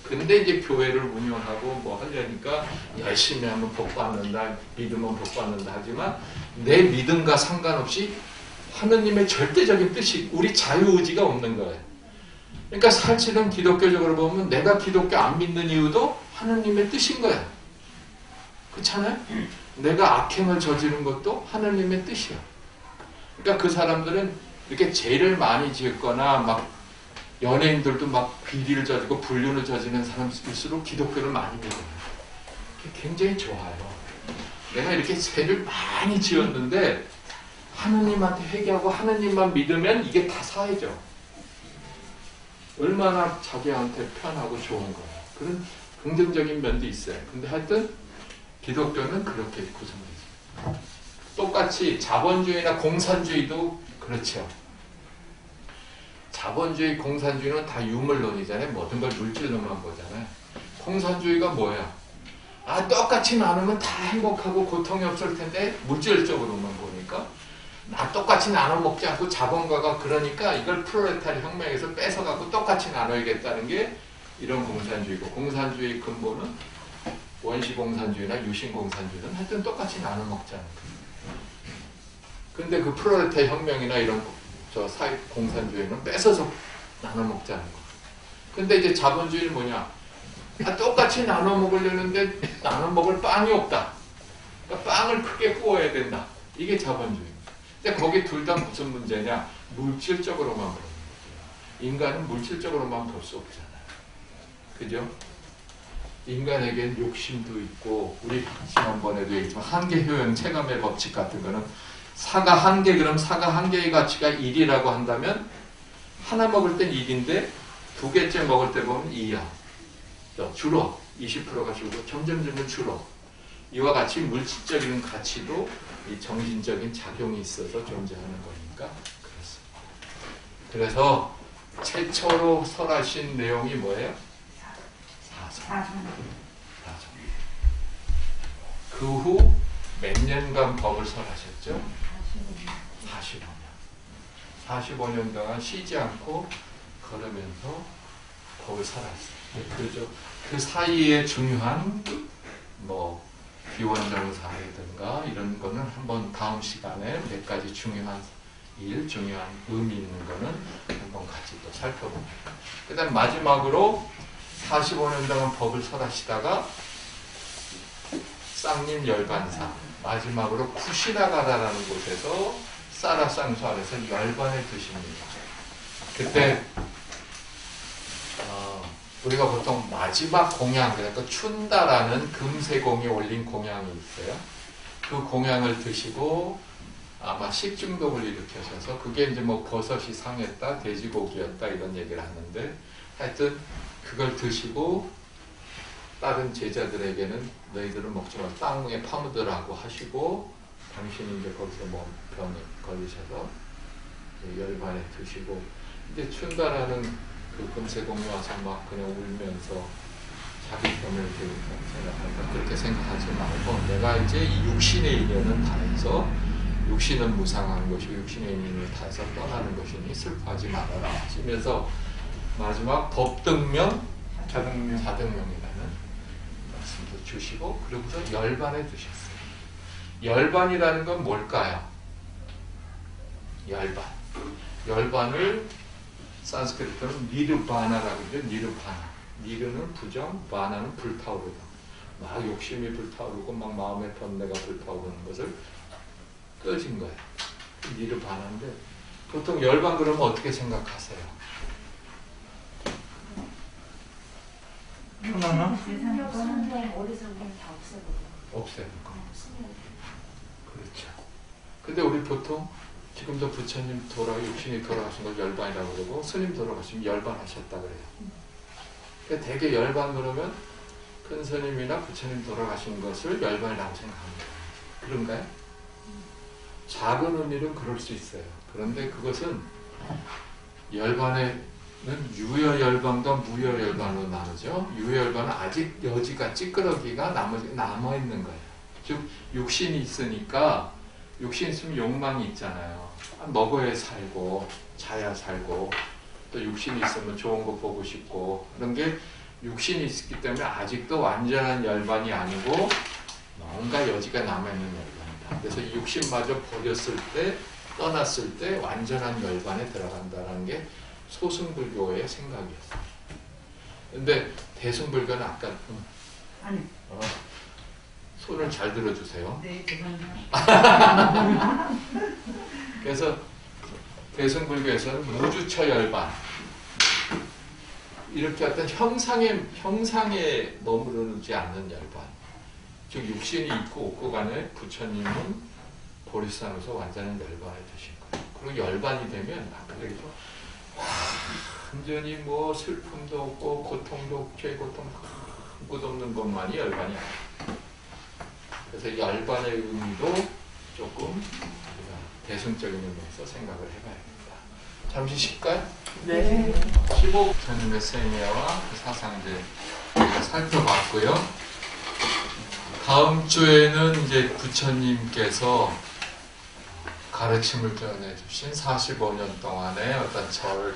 근데 이제 교회를 운영하고 뭐 하려니까 열심히 하면 복 받는다, 믿으면 복 받는다 하지만 내 믿음과 상관없이 하느님의 절대적인 뜻이 우리 자유의지가 없는 거예요. 그러니까 사실은 기독교적으로 보면 내가 기독교 안 믿는 이유도 하느님의 뜻인 거야. 그렇잖아요? 내가 악행을 저지른 것도 하느님의 뜻이야. 그러니까 그 사람들은 이렇게 죄를 많이 지었거나 막 연예인들도 막 비리를 저지고 불륜을 저지르는 사람일수록 기독교를 많이 믿어요. 굉장히 좋아요. 내가 이렇게 죄를 많이 지었는데 하느님한테 회개하고 하느님만 믿으면 이게 다 사해져. 얼마나 자기한테 편하고 좋은 거예요. 그런 긍정적인 면도 있어요. 근데 하여튼 기독교는 그렇게 구성되죠. 똑같이 자본주의나 공산주의도 그렇죠. 자본주의, 공산주의는 다 유물론이잖아요. 모든 걸 물질로만 보잖아요. 공산주의가 뭐야? 똑같이 나누면 다 행복하고 고통이 없을 텐데 물질적으로만 보니까 똑같이 나눠 먹지 않고 자본가가 그러니까 이걸 프롤레타리 혁명에서 뺏어갖고 똑같이 나눠야겠다는 게 이런 공산주의고 공산주의 근본은 원시공산주의나 유신공산주의는 하여튼 똑같이 나눠 먹자는 거예요. 근데 그 프롤레타리아 혁명이나 이런 저 사회 공산주의는 뺏어서 나눠 먹자는 거. 근데 이제 자본주의는 뭐냐? 똑같이 나눠 먹으려는데 나눠 먹을 빵이 없다. 그러니까 빵을 크게 구워야 된다. 이게 자본주의. 근데 거기 둘 다 무슨 문제냐? 물질적으로만 보는 거죠. 인간은 물질적으로만 볼 수 없잖아요. 그죠? 인간에겐 욕심도 있고, 우리 지난번에도 얘기했지만 한계효용 체감의 법칙 같은 거는 사과 한 개, 그럼 사과 한 개의 가치가 1이라고 한다면 하나 먹을 땐 1인데 두 개째 먹을 때 보면 2야. 줄어. 20%가 줄고 점점 줄어. 이와 같이 물질적인 가치도 이 정신적인 작용이 있어서 존재하는 거니까 그렇습니다. 그래서 최초로 설하신 내용이 뭐예요? 사성. 그 후 몇 년간 법을 설하셨죠? 45년. 45년 동안 쉬지 않고 걸으면서 법을 설했어요. 그죠? 그 사이에 중요한 뭐 비원정사라든가 이런 거는 한번 다음 시간에 몇 가지 중요한 일, 중요한 의미 있는 거는 한번 같이 또 살펴봅니다. 그 다음 마지막으로 45년 동안 법을 설하시다가 쌍림 열반사, 마지막으로 쿠시나가라라는 곳에서 사라상수 안에서 열반을 드십니다. 그때 우리가 보통 마지막 공양, 그러니까 춘다라는 금세공이 올린 공양이 있어요. 그 공양을 드시고 아마 식중독을 일으켜셔서 그게 이제 뭐 버섯이 상했다, 돼지고기였다 이런 얘기를 하는데 하여튼 그걸 드시고 다른 제자들에게는 너희들은 먹지 말고 땅에 파묻으라고 하시고 당신이 이제 거기서 뭐 병에 걸리셔서 열반에 드시고 이제 춘다라는 그 금세공이 와서 막 그냥 울면서 자기 병을 생각하니까 그렇게 생각하지 말고 내가 이제 이 육신의 인연은 다해서 육신은 무상한 것이고 육신의 인연을 다해서 떠나는 것이니 슬퍼하지 말아라 하시면서 마지막 법등명 자등명이라는 말씀도 주시고 그러고서 열반에 드셨어요. 열반이라는 건 뭘까요? 열반을 산스크리트는 니르바나라고 그러죠. 니르는 부정, 바나는 불타오르다. 막 욕심이 불타오르고 막 마음의 번뇌가 불타오르는 것을 꺼진 거예요. 니르바나인데 보통 열반 그러면 어떻게 생각하세요? 세상 어리석음을 다 없애는 거. 그렇죠. 근데 우리 보통 지금도 부처님 육신이 돌아가신 걸 열반이라고 그러고 스님 돌아가시면 열반하셨다 그래요. 그러니까 되게 열반 그러면 큰 스님이나 부처님 돌아가신 것을 열반이라고 생각합니다. 그런가요? 작은 의미는 그럴 수 있어요. 그런데 그것은 열반에는 유여열반과 무여열반으로 나누죠. 유여열반은 아직 여지가 찌끄러기가 남아있는 거예요. 즉 육신이 있으니까 육신 있으면 욕망이 있잖아요. 먹어야 살고 자야 살고 또 육신이 있으면 좋은 거 보고 싶고 그런 게 육신이 있기 때문에 아직도 완전한 열반이 아니고 뭔가 여지가 남아있는 열반이다. 그래서 이 육신마저 버렸을 때 떠났을 때 완전한 열반에 들어간다는 게 소승불교의 생각이었어요. 근데 대승불교는 아까 손을 잘 들어주세요. 네, 죄송합니다. 그래서 대승불교에서는 무주처 열반 이렇게 어떤 형상에 머무르지 않는 열반 즉 육신이 있고 없고 간에 부처님은 보리산에서 완전한 열반에 드신 거예요. 그리고 열반이 되면 아까 얘기했죠. 완전히 뭐 슬픔도 없고 고통도 없고 죄고통 끝없는 것만이 열반이 아니에요. 그래서 열반의 의미도 조금 우리가 대승적인 의미에서 생각을 해봐야겠다. 잠시 쉴까요? 네. 15 부처님의 생애와 그 사상들 우리가 살펴봤고요. 다음 주에는 이제 부처님께서 가르침을 전해주신 45년 동안의 어떤 절을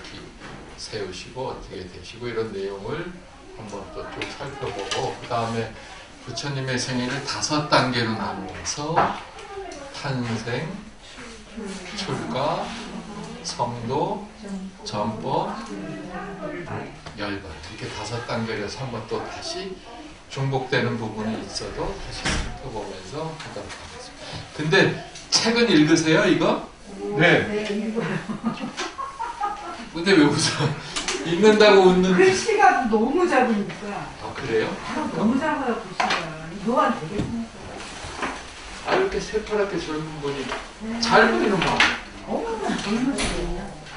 세우시고 어떻게 되시고 이런 내용을 한번 또 쭉 살펴보고 그 다음에 부처님의 생애를 5단계로 나누어서 탄생, 출가, 성도, 전법, 열반. 이렇게 5단계에서 한번 또 다시 중복되는 부분이 있어도 다시 살펴보면서 하도록 하겠습니다. 근데 책은 읽으세요, 이거? 네. 근데 왜 웃어? 읽는다고 웃는. 글씨가 너무 작으니까. 아, 그래요? 너무 작아요, 글씨가. 요한 되게 큰 아, 이렇게 새파랗게 젊은 분이 잘 보이는 거.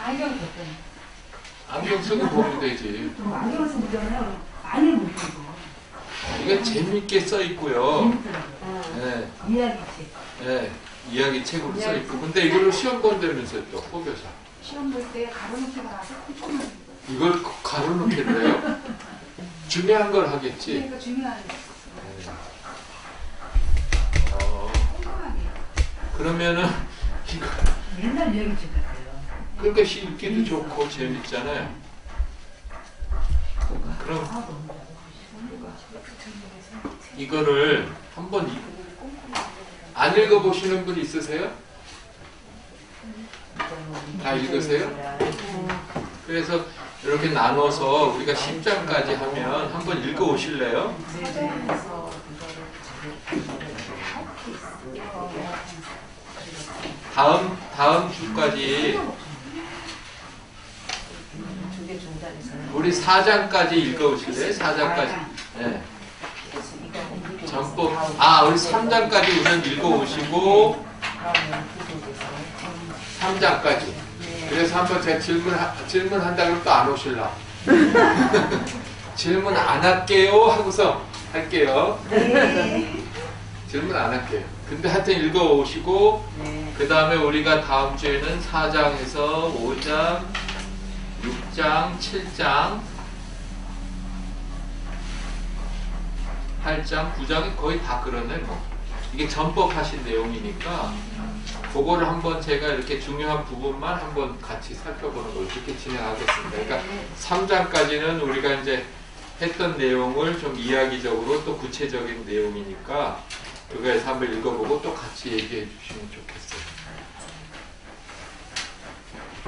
안경 줬더니. 안경 쓰고 보면 되지. 안경 쓰잖아요. 많이 못 보고. 이게 재밌게 써 있고요. 재밌더라고요. 예, 이야기책. 예, 이야기 책으로 써 있고. 근데 이거를 시험 본다면서요, 또 포교사. 시험 볼 때 가로놓기 나서 꼼꼼한 거예요. 이걸 가로놓기를 해요? 중요한 걸 하겠지. 그러니까 중요한 거. 네. 꼼꼼하게. 그러면은 이거 옛날 이야기책 같아요. 그러니까 읽기도 좋고 재밌잖아요. 그럼 이거를 한번 안 읽어보시는 분 있으세요? 다 읽으세요? 그래서 이렇게 나눠서 우리가 10장까지 하면 한번 읽어오실래요? 다음 주까지 우리 4장까지 읽어오실래요? 4장까지. 네. 전법. 우리 3장까지 우선 읽어오시고 3장까지. 그래서 한번 제가 질문한다 그러면 또 안 오실라. 질문 안 할게요 하고서 할게요. 질문 안 할게요. 근데 하여튼 읽어오시고 그 다음에 우리가 다음 주에는 4장에서 5장 6장, 7장, 8장, 9장이 거의 다 그러네 뭐. 이게 전법 하신 내용이니까 그거를 한번 제가 이렇게 중요한 부분만 한번 같이 살펴보는 걸 그렇게 진행하겠습니다. 그러니까 3장까지는 우리가 이제 했던 내용을 좀 이야기적으로 또 구체적인 내용이니까 그거에서 한번 읽어보고 또 같이 얘기해 주시면 좋겠어요.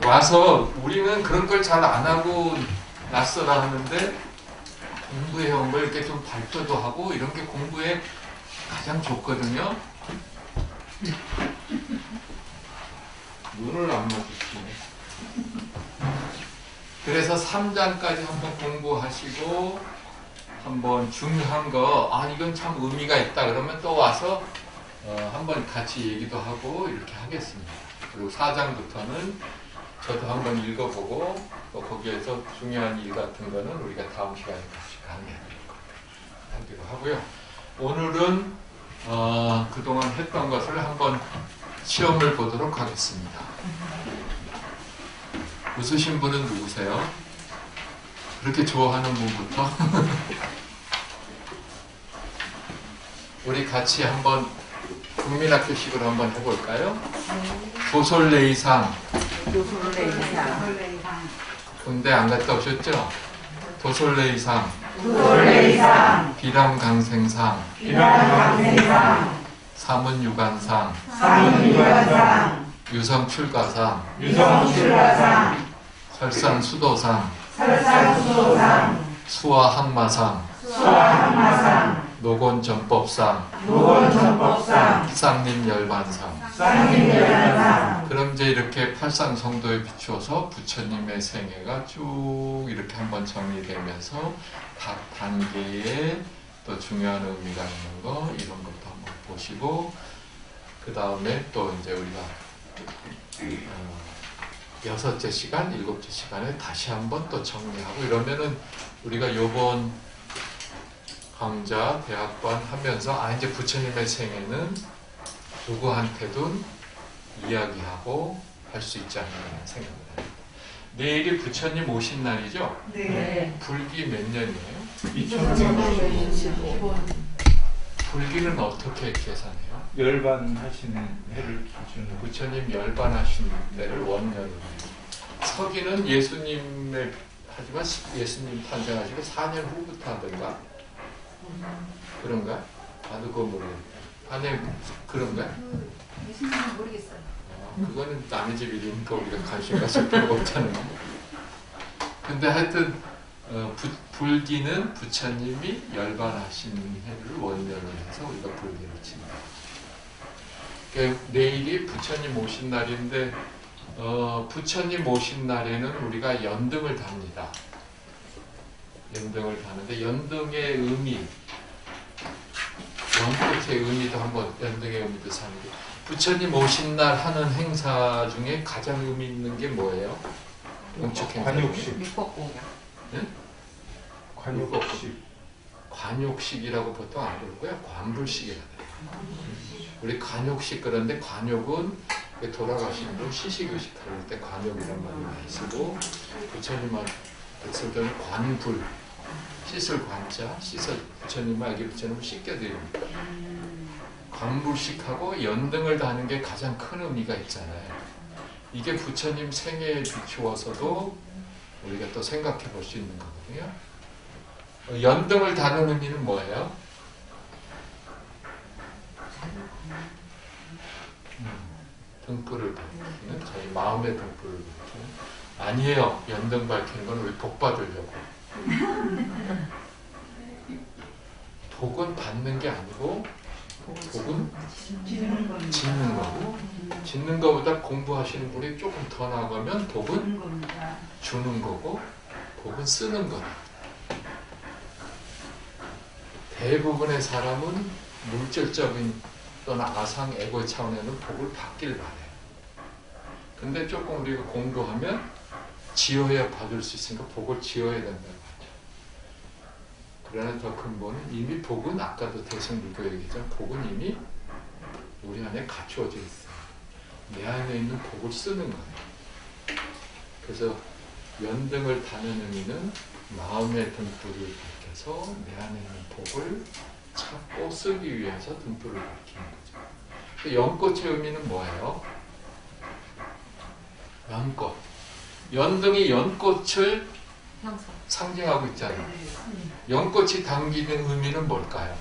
와서 우리는 그런 걸 잘 안 하고 낯설어 하는데 공부해온 걸 이렇게 좀 발표도 하고 이런 게 공부에 가장 좋거든요. 눈을 안 마주치네. 그래서 3장까지 한번 공부하시고 한번 중요한 거 이건 참 의미가 있다 그러면 또 와서 한번 같이 얘기도 하고 이렇게 하겠습니다. 그리고 4장부터는 저도 한번 읽어보고 또 거기에서 중요한 일 같은 거는 우리가 다음 시간에 같이 강의하기로 하고요. 오늘은 그동안 했던 것을 한번 시험을 보도록 하겠습니다. 웃으신 분은 누구세요? 그렇게 좋아하는 분부터 우리 같이 한번 국민학교식으로 한번 해볼까요? 도솔레이상 군대 안 갔다 오셨죠? 도솔레이상 비람강생상 사문유관상 유성출가상 설산수도상 수화항마상 노곤전법상 쌍림열반상. 그럼 이제 이렇게 팔상성도에 비추어서 부처님의 생애가 쭉 이렇게 한번 정리되면서 각 단계에 또 중요한 의미가 있는 거 이런 것도 한번 보시고 그 다음에 또 이제 우리가 6째 시간, 7째 시간에 다시 한번 또 정리하고 이러면은 우리가 요번 강좌 대학관 하면서 이제 부처님의 생애는 누구한테도 이야기하고 할 수 있지 않나 생각을 해요. 내일이 부처님 오신 날이죠? 네. 불기 몇 년이에요? 2025 불기는 어떻게 계산해요? 열반하시는 해를 기준으로 부처님 열반하신 때를 원년으로. 서기는 예수님의 하지만 예수님 탄생하시고 4년 후부터 하던가? 그런가? 나도 그거 모르겠어요. 아니 그런가? 예수님은 모르겠어요. 그거는 남의 집 일이니까 우리가 관심 가질 필요가 없잖아요. 근데 하여튼 불기는 부처님이 열반하신 해를 원년을 해서 우리가 불기를 칩니다. 그러니까 내일이 부처님 오신 날인데 부처님 오신 날에는 우리가 연등을 답니다. 연등을 다는데 연등의 의미, 연꽃의 의미도 한번 연등의 의미도 사는 게 부처님 오신 날 하는 행사 중에 가장 의미 있는 게 뭐예요? 영축 행사. 관욕식. 육법공양. 네? 관욕식. 관욕식이라고 보통 안 부르고요. 관불식이라고 해요. 우리 관욕식 그런데 관욕은 돌아가신 분 시식의식 하를 때 관욕이란 말을 많이 쓰고 부처님한테 쓸 때는 관불 씻을 관자 씻을 부처님에게 부처님을 씻겨드립니다. 관불식하고 연등을 다는 게 가장 큰 의미가 있잖아요. 이게 부처님 생애에 비추어서도 우리가 또 생각해 볼 수 있는 거거든요. 연등을 다는 의미는 뭐예요? 등불을 밝히는 저희 마음의 등불을 밝히는 아니에요. 연등 밝히는 건 우리 복 받으려고. 복은 받는 게 아니고 복은 짓는 거고 짓는 거보다 공부하시는 분이 조금 더 나가면 복은 주는 거고 복은 쓰는 거다. 대부분의 사람은 물질적인 또는 아상 에고 차원에는 복을 받길 바래요. 근데 조금 우리가 공부하면 지어야 받을 수 있으니까 복을 지어야 된다고 하죠. 그러나 더 근본은 이미 복은 아까도 대승불교 얘기했지만 복은 이미 우리 안에 갖추어져 있어요. 내 안에 있는 복을 쓰는 거예요. 그래서 연등을 다는 의미는 마음의 등불을 밝혀서 내 안에 있는 복을 찾고 쓰기 위해서 등불을 밝히는 거죠. 연꽃의 의미는 뭐예요? 연꽃. 연등이 연꽃을 상징하고 있잖아요. 연꽃이 담기는 의미는 뭘까요?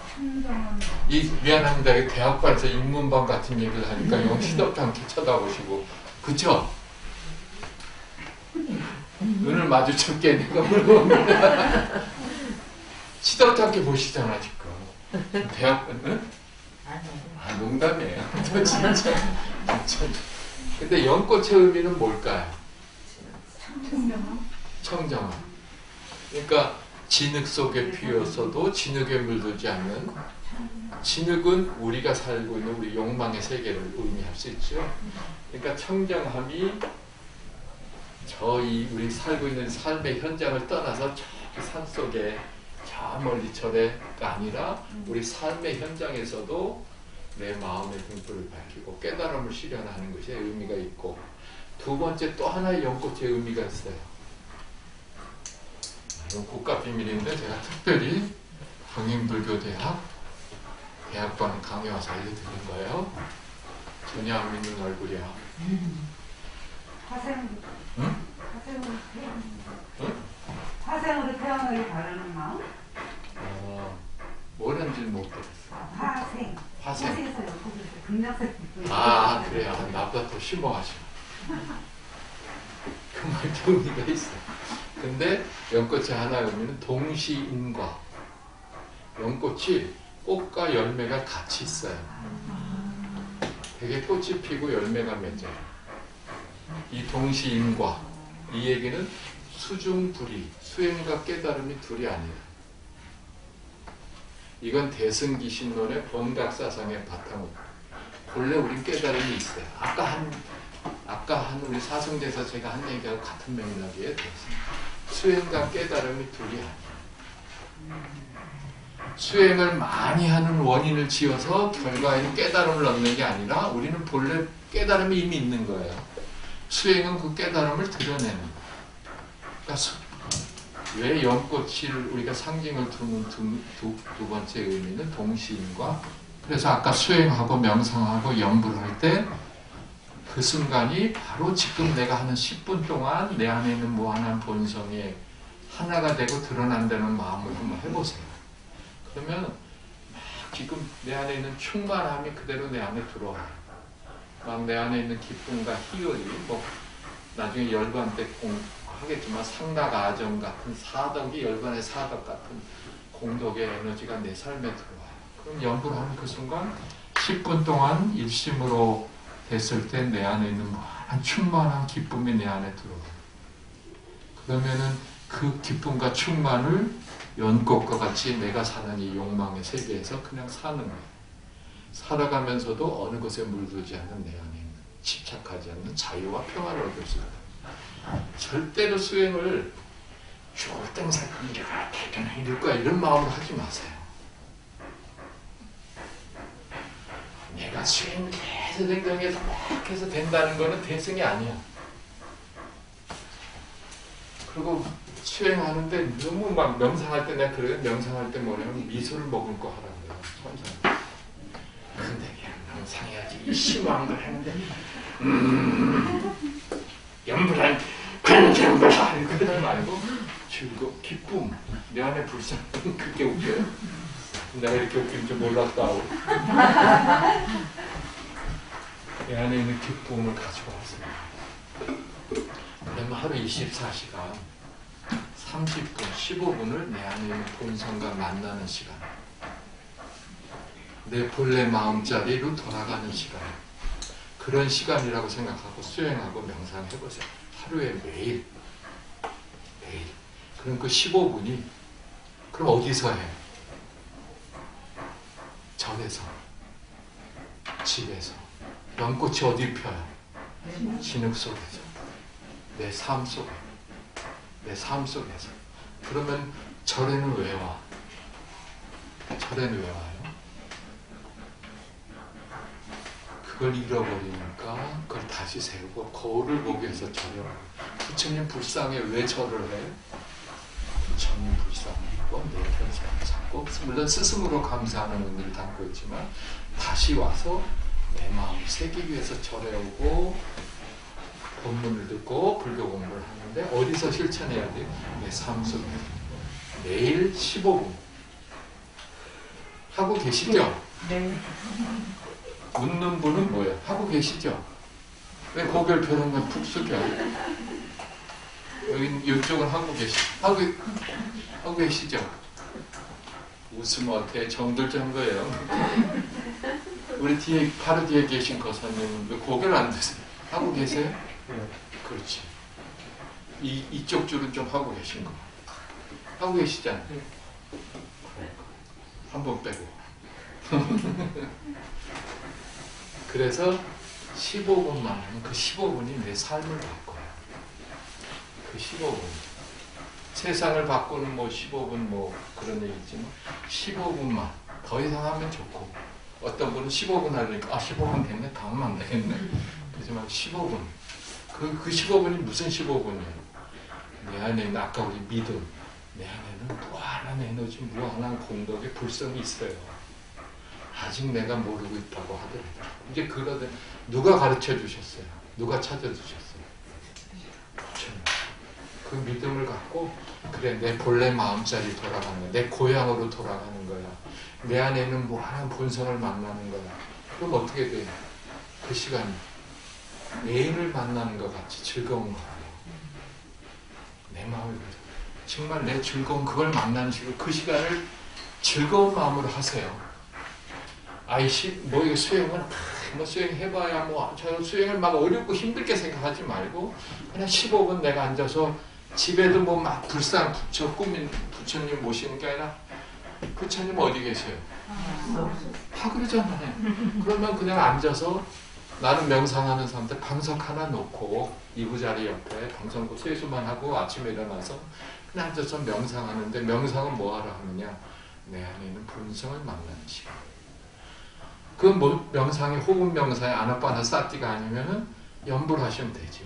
미안합니다. 대학반에서 인문반 같은 얘기를 하니까 영 시덥지 않게 쳐다보시고 그쵸? 눈을 마주쳤게 내가 물어봅니다. 시덥지 않게 보시잖아 지금. 대학반, 응? 아 농담이에요. 진짜. 근데 연꽃의 의미는 뭘까요? 청정함. 그러니까 진흙 속에 피었어도 진흙에 물들지 않는 진흙은 우리가 살고 있는 우리 욕망의 세계를 의미할 수 있죠. 그러니까 청정함이 우리 살고 있는 삶의 현장을 떠나서 저기 산속에 저 멀리 절에가 아니라 우리 삶의 현장에서도 내 마음의 등불을 밝히고 깨달음을 실현하는 것에 의미가 있고 두 번째 또 하나의 연꽃의 의미가 있어요. 이건 국가 비밀인데 제가 특별히 경인불교대학 대학반 강의 와서 알려드린 거예요. 전혀 안 믿는 얼굴이야. 응? 화생으로 태어나길 바라는 마음? 뭐라는지 못 들었어. 화생. 화생. 화생에서 연꽃을 극락생. 아 그래요. 나보다 더 심오하셔. 그 말도 의미가 있어. 근데 연꽃의 하나의 의미는 동시인과. 연꽃이 꽃과 열매가 같이 있어요. 되게 꽃이 피고 열매가 맺어요. 이 동시인과. 이 얘기는 수중불이, 수행과 깨달음이 둘이 아니에요. 이건 대승기신론의 번각사상의 바탕으로. 본래 우린 깨달음이 있어요. 아까 한 우리 사성대에서 제가 한 얘기하고 같은 맥락이에요. 수행과 깨달음이 둘이 아니에요. 수행을 많이 하는 원인을 지어서 결과에는 깨달음을 얻는 게 아니라 우리는 본래 깨달음이 이미 있는 거예요. 수행은 그 깨달음을 드러내는 거예요. 그러니까 왜 연꽃을 우리가 상징을 두는 두 번째 의미는 동시인과. 그래서 아까 수행하고 명상하고 염불할 때 그 순간이 바로 지금 내가 하는 10분 동안 내 안에 있는 무한한 본성이 하나가 되고 드러난다는 마음을 한번 해보세요. 그러면 막 지금 내 안에 있는 충만함이 그대로 내 안에 들어와요. 막 내 안에 있는 기쁨과 희열이 뭐 나중에 열반 때 하겠지만 상락아정 같은 사덕이 열반의 사덕 같은 공덕의 에너지가 내 삶에 들어와요. 그럼 연불 하는 그 순간 10분 동안 일심으로 됐을 때 내 안에 있는 무한한 충만한 기쁨이 내 안에 들어와요. 그러면은 그 기쁨과 충만을 연꽃과 같이 내가 사는 이 욕망의 세계에서 그냥 사는 거예요. 살아가면서도 어느 것에 물들지 않는 내 안에 있는 집착하지 않는 자유와 평화를 얻을 수 있다. 절대로 수행을 쫄땡살 내가 대견해 이럴 거야 이런 마음으로 하지 마세요. 내가 수행을 계속 생각해서 막 해서 된다는 거는 대승이 아니야. 그리고 수행하는데 너무 막 명상할 때 내가 그래요. 명상할 때 뭐냐면 미소를 머금고 하라는 거야. 천천히. 근데 그냥 명상해야지. 이 심오한 걸 하는데 연불한 관전불한 그러지 말고 즐거움, 기쁨, 내 안에 불쌍 그게 웃겨요. 내가 이렇게 웃긴 줄 몰랐다 하고 내 안에 있는 기쁨을 가지고 왔어요. 그러면 하루 24시간 30분, 15분을 내 안에 있는 본성과 만나는 시간, 내 본래 마음자리로 돌아가는 시간, 그런 시간이라고 생각하고 수행하고 명상해보세요. 하루에 매일 그럼 그 15분이 그럼 어디서 해? 절에서, 집에서. 연꽃이 어디 펴요? 진흙 속에서, 내 삶 속에, 내 삶 속에서. 그러면 절에는 왜 와? 절에는 왜 와요? 그걸 잃어버리니까 그걸 다시 세우고 거울을 보기 위해서 절을 하고. 부처님 불쌍해. 왜 절을 해? 부처님 불쌍하고 내 편성을 찾고 물론 스승으로 감사하는 의미를 담고 있지만 다시 와서 내 마음을 새기기 위해서 절에 오고 본문을 듣고 불교 공부를 하는데 어디서 실천해야 돼? 내 삶 속에 매일 15분 하고 계시죠? 네. 웃는 분은 뭐예요? 하고 계시죠? 왜 고개를 펴는 건 푹 숙여? 여기 이쪽은 하고 계시죠? 웃으면 어때? 정들던 거예요. 우리 뒤에 바로 뒤에 계신 거사님 왜 고개를 안 드세요? 하고 계세요? 그렇지. 이쪽 줄은 좀 하고 계신 거. 하고 계시잖아요. 한 번 빼고. 그래서 15분만 하면 그 15분이 내 삶을 바꿔요. 그 15분. 세상을 바꾸는 뭐 15분 뭐 그런 얘기지만 15분만 더 이상 하면 좋고 어떤 분은 15분 하려니까 15분 됐네 다음 안 되겠네. 그렇지만 15분. 그 15분이 무슨 15분이에요? 내 안에 있는 아까 우리 믿음, 내 안에는 무한한 에너지, 무한한 공덕의 불성이 있어요. 아직 내가 모르고 있다고 하더라도 이제 그러든 누가 가르쳐 주셨어요? 누가 찾아주셨어요? 그 믿음을 갖고 그래 내 본래 마음자리 돌아가는 거야. 내 고향으로 돌아가는 거야. 내 안에 있는 무한한 본성을 만나는 거야. 그럼 어떻게 돼요? 그 시간이 애인을 만나는 것 같이 즐거운 거예요. 내 마음을 정말 내 즐거운 그걸 만나는 시간 그 시간을 즐거운 마음으로 하세요. 뭐 이거 수행은 뭐 수행해봐야 뭐 저 수행을 막 어렵고 힘들게 생각하지 말고 그냥 15분 내가 앉아서 집에도 뭐 막 불상 부처 꾸민 부처님 모시는 게 아니라 부처님 어디 계세요? 다 그러잖아요. 그러면 그냥 앉아서 나는 명상하는 사람들 방석 하나 놓고 이부자리 옆에 방석고 세수만 하고 아침에 일어나서 그냥 앉아서 명상하는데 명상은 뭐하러 하느냐? 내 안에 있는 본성을 만나는 시간. 그 뭐 명상이 호흡 명상이 아나파나사티가 아니면은 연불하시면 되죠.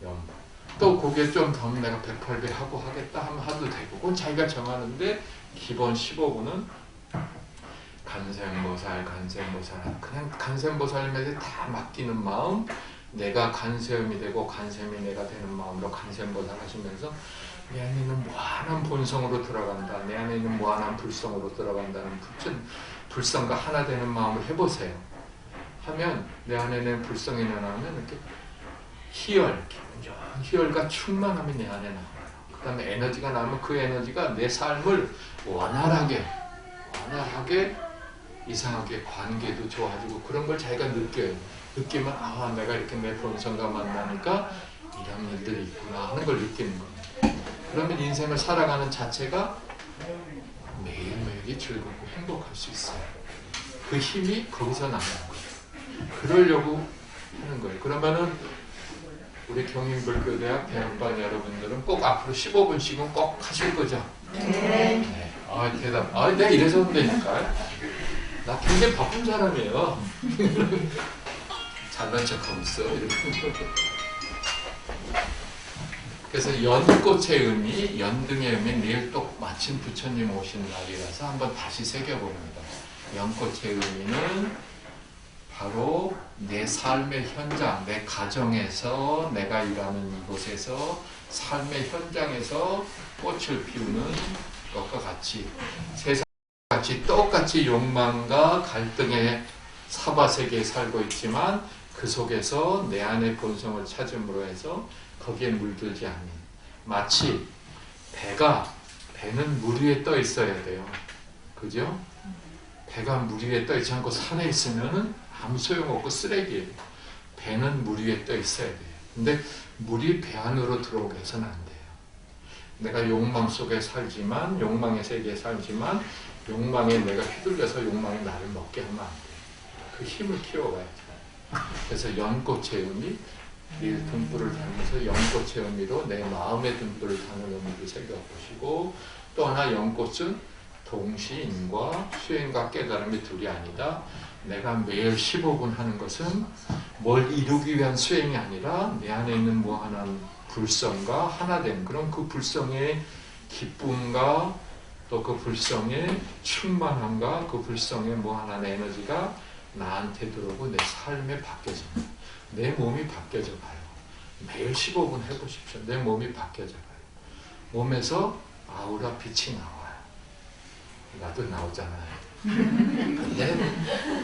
연불. 또 그게 좀 더 내가 108배 하고 하겠다 하면 하도 되고 그건 자기가 정하는데 기본 15분은 간센보살 그냥 간센보살님에게 다 맡기는 마음 내가 간세음이 되고 간셈이 내가 되는 마음으로 간센보살 하시면서 내 안에 있는 무한한 본성으로 들어간다. 내 안에 있는 무한한 불성으로 들어간다는 불성과 하나 되는 마음을 해보세요. 하면 내 안에는 불성이 나오면 이렇게 희열과 충만함이 내 안에 나와요. 그 다음에 에너지가 나오면 그 에너지가 내 삶을 원활하게 이상하게 관계도 좋아지고 그런 걸 자기가 느껴요. 느끼면 아 내가 이렇게 내 본성과 만나니까 이런 일들이 있구나 하는 걸 느끼는 겁니다. 그러면 인생을 살아가는 자체가 매일매일이 즐겁고 행복할 수 있어요. 그 힘이 거기서 나오는 거예요. 그러려고 하는 거예요. 그러면은 우리 경인불교대학 대학반 여러분들은 꼭 앞으로 15분씩은 꼭 하실 거죠? 네. 아, 대답. 아, 내가 이래서 한다니까. 나 굉장히 바쁜 사람이에요. 잘난 척하고 있어. 그래서 연꽃의 의미, 연등의 의미, 내일 또 마침 부처님 오신 날이라서 한번 다시 새겨봅니다. 연꽃의 의미는 바로 내 삶의 현장, 내 가정에서 내가 일하는 이곳에서 삶의 현장에서 꽃을 피우는 것과 같이 세상같이 똑같이 욕망과 갈등의 사바세계에 살고 있지만 그 속에서 내 안의 본성을 찾음으로 해서 거기에 물들지 않는 마치 배는 물 위에 떠 있어야 돼요. 그죠? 배가 물 위에 떠 있지 않고 산에 있으면 아무 소용없고 쓰레기예요. 배는 물 위에 떠 있어야 돼요. 근데 물이 배 안으로 들어오게 해서는 안 돼요. 내가 욕망 속에 살지만 욕망의 세계에 살지만 욕망에 내가 휘둘려서 욕망이 나를 먹게 하면 안 돼요. 그 힘을 키워가야죠. 그래서 연꽃의 의미, 이 등불을 달면서 연꽃의 의미로 내 마음의 등불을 다는 의미를 새겨보시고 또 하나 연꽃은 동시인과 수행과 깨달음이 둘이 아니다. 내가 매일 15분 하는 것은 뭘 이루기 위한 수행이 아니라 내 안에 있는 무한한 불성과 하나됨. 그럼 그 불성의 기쁨과 또 그 불성의 충만함과 그 불성의 무한한 에너지가 나한테 들어오고 내 삶에 바뀌어집니다. 내 몸이 바뀌어져 가요. 매일 15분 해보십시오. 내 몸이 바뀌어져 가요. 몸에서 아우라 빛이 나와요. 나도 나오잖아요. 근데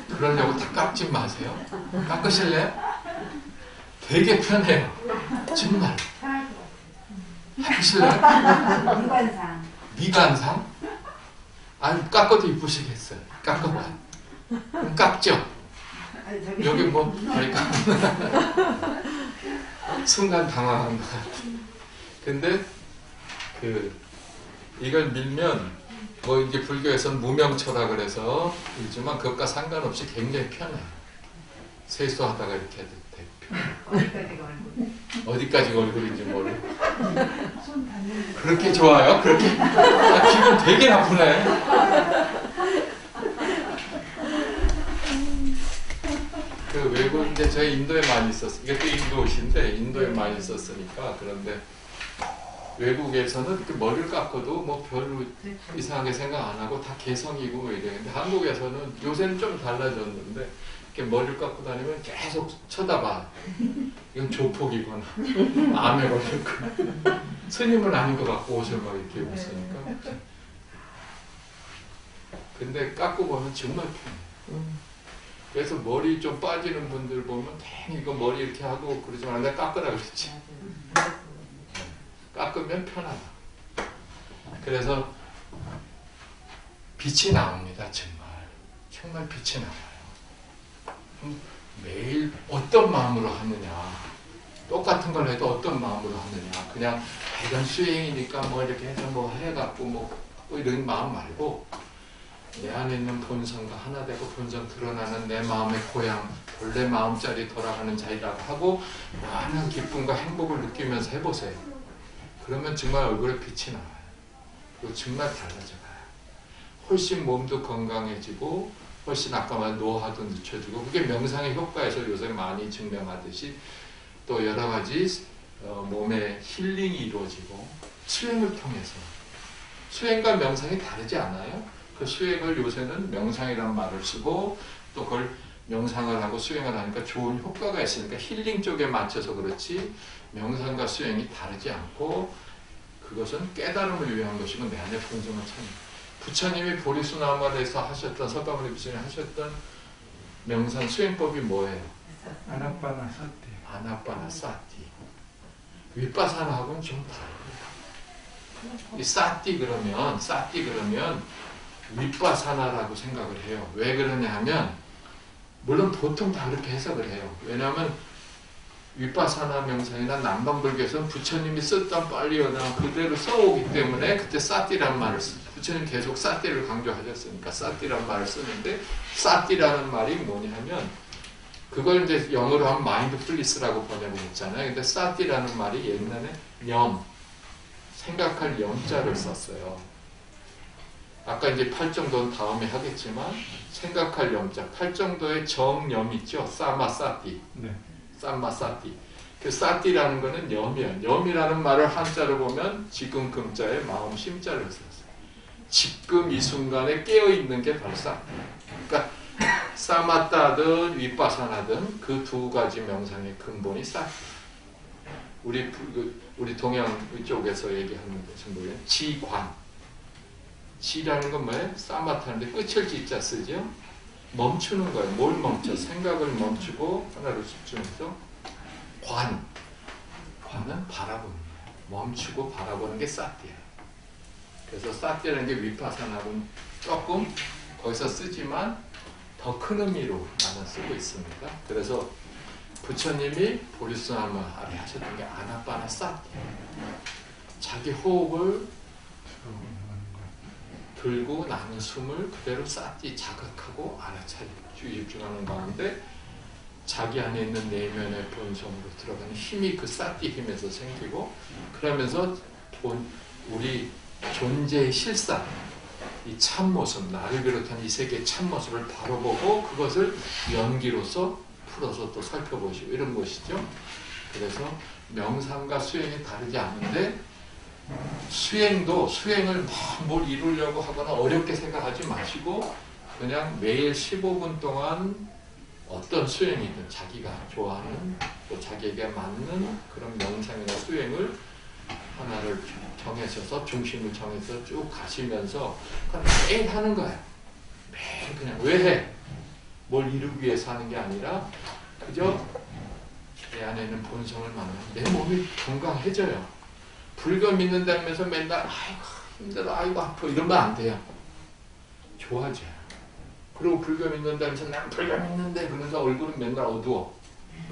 그러려고 다 깎지 마세요. 깎으실래요? 되게 편해요. 정말. 해보실래요? 미관상. 미간상? 아니 깎아도 이쁘시겠어요. 깎아봐요. 그럼 깎죠? 아니, 저기 여기 뭐 머리 깎는 순간 당황한 것 같아. 근데 이걸 밀면 뭐 이제 불교에서는 무명초라 그래서 밀지만 그것과 상관없이 굉장히 편해요. 세수하다가 이렇게 해도 되고 편해요. 어디까지가 얼굴. 어디까지 얼굴인지 모르고 그렇게 좋아요? 그렇게 기분 되게 나쁘네. 그 외국 이제 저희 인도에 많이 있었어요. 이게 또 인도신데 인도에 많이 있었으니까. 그런데 외국에서는 이렇게 머리를 깎아도 뭐 별로 이상하게 생각 안 하고 다 개성이고 뭐 이랬는데 한국에서는 요새는 좀 달라졌는데 이렇게 머리를 깎고 다니면 계속 쳐다봐. 이건 조폭이거나 암에 걸렸거나 스님은 아닌 것 같고 옷을 막 이렇게 입었으니까. 근데 깎고 보면 정말 편해. 그래서 머리 좀 빠지는 분들 보면 괜히 이거 머리 이렇게 하고 그러지만 내가 깎으라 그랬지. 깎으면 편하다. 그래서 빛이 나옵니다. 정말 빛이 나와요. 매일 어떤 마음으로 하느냐, 똑같은 걸 해도 어떤 마음으로 하느냐, 그냥 이런 수행이니까 뭐 이렇게 해서 뭐 해갖고 뭐 이런 마음 말고 내 안에 있는 본성과 하나 되고 본성 드러나는 내 마음의 고향, 본래 마음자리 돌아가는 자리라고 하고 많은 기쁨과 행복을 느끼면서 해보세요. 그러면 정말 얼굴에 빛이 나와요. 그리고 정말 달라져가요. 훨씬 몸도 건강해지고 훨씬 아까 말 노화도 늦춰지고 그게 명상의 효과에서 요새 많이 증명하듯이 또 여러 가지 몸의 힐링이 이루어지고 수행을 통해서 수행과 명상이 다르지 않아요? 그 수행을 요새는 명상이라는 말을 쓰고 또 그걸 명상을 하고 수행을 하니까 좋은 효과가 있으니까 힐링 쪽에 맞춰서 그렇지 명상과 수행이 다르지 않고 그것은 깨달음을 위한 것이고 내 안의 본성을 찾는 부처님이 보리수나무에서 하셨던 서가모니 부처님이 하셨던 명상 수행법이 뭐예요? 아나빠나 사티. 아나빠나 사티. 윗바사나하고는 좀 다릅니다. 이 사티 그러면 윗바사나라고 생각을 해요. 왜 그러냐 하면 물론 보통 다 그렇게 해석을 해요. 왜냐하면 윗바사나 명상이나 남방불교에서는 부처님이 썼던 빨리어나 그대로 써오기 때문에 그때 사티라는 말을 부처님 계속 사티를 강조하셨으니까 사티라는 말을 쓰는데 사티라는 말이 뭐냐 하면 그걸 이제 영어로 하면 마인드풀리스라고 번역을 했잖아요. 근데 사티라는 말이 옛날에 생각할 염자를 썼어요. 아까 이제 8정도는 다음에 하겠지만 생각할 염자, 8정도의 정염 있죠? 사마사티. 네. 사마사티. 그 사티라는 거는 염이에요. 염이라는 말을 한자로 보면 지금 금자에 마음 심자를 썼어요. 지금 이 순간에 깨어있는 게 바로 사티. 그러니까 사마타든 윗바사나든 그 두 가지 명상의 근본이 사티. 우리 동양 쪽에서 얘기하는 것은 뭐예요? 지관. 지라는 건 뭐예요? 사마타인데 끝을 지자 쓰죠? 멈추는 거예요. 뭘 멈춰? 생각을 멈추고 하나를 집중해서 관은 바라보는 거예요. 멈추고 바라보는 게 사티예요. 그래서 사티라는 게 윗바사나는 조금 거기서 쓰지만 더 큰 의미로 나는 쓰고 있습니다. 그래서 부처님이 보리스나무 아래 하셨던 게 아나빠나 사티. 자기 호흡을 들고 나는 숨을 그대로 사티 자극하고 알아차리고 집중하는 가운데 자기 안에 있는 내면의 본성으로 들어가는 힘이 그 사티 힘에서 생기고 그러면서 우리 존재의 실상 이 참모습, 나를 비롯한 이 세계의 참모습을 바로 보고 그것을 연기로서 풀어서 또 살펴보시고 이런 것이죠. 그래서 명상과 수행이 다르지 않은데 수행도 수행을 뭘 이루려고 하거나 어렵게 생각하지 마시고 그냥 매일 15분 동안 어떤 수행이든 자기가 좋아하는 또 자기에게 맞는 그런 명상이나 수행을 하나를 정해서 중심을 정해서 쭉 가시면서 그냥 매일 하는 거예요. 매일 그냥 왜 해? 뭘 이루기 위해서 하는 게 아니라 그저 내 안에 있는 본성을 만나면 내 몸이 건강해져요. 불교 믿는다면서 맨날 아이고 힘들어 아이고 아파 이러면 안 돼요. 좋아져요. 그리고 불교 믿는다면서 난 불교 믿는데 그러면서 얼굴은 맨날 어두워.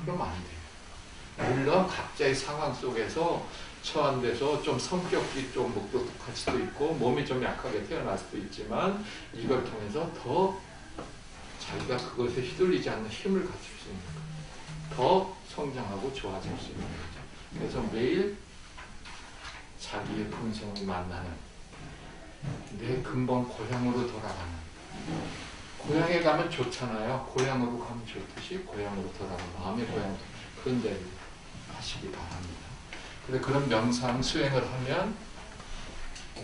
그러면 안 돼요. 물론 각자의 상황 속에서 처한돼서 좀 성격이 좀 목독할 수도 있고 몸이 좀 약하게 태어날 수도 있지만 이걸 통해서 더 자기가 그것에 휘둘리지 않는 힘을 갖출 수 있는 거예요. 더 성장하고 좋아질 수 있는 거죠. 그래서 매일 자기의 본성을 만나는 내 근본 고향으로 돌아가는 고향에 가면 좋잖아요. 고향으로 가면 좋듯이 고향으로 돌아가는 마음의 고향 그런 데를 하시기 바랍니다. 그래서 그런 명상 수행을 하면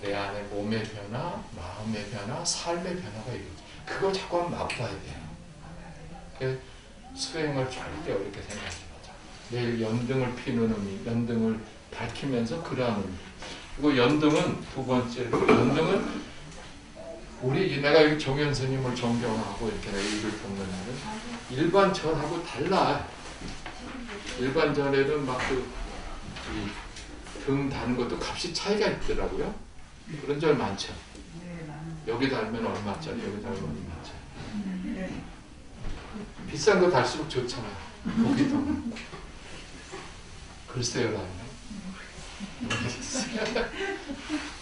내 안에 몸의 변화, 마음의 변화, 삶의 변화가 이루어져. 그걸 자꾸 한번 맛봐야 돼요. 수행을 절대 어렵게 생각하지 마자. 내일 연등을 피는 의미, 연등을 밝히면서 그러한 의미. 그리고 연등은 두 번째로 연등은 내가 여기 정현 스님을 존경하고 이렇게 내가 일을 돕는데 일반 절하고 달라. 일반 절에는 막 등 다는 것도 값이 차이가 있더라고요. 그런 절 많죠. 여기 달면 얼마짜리, 여기 달면 얼마짜리. 비싼 거 달수록 좋잖아요. 거기 더. 글쎄요, 라면.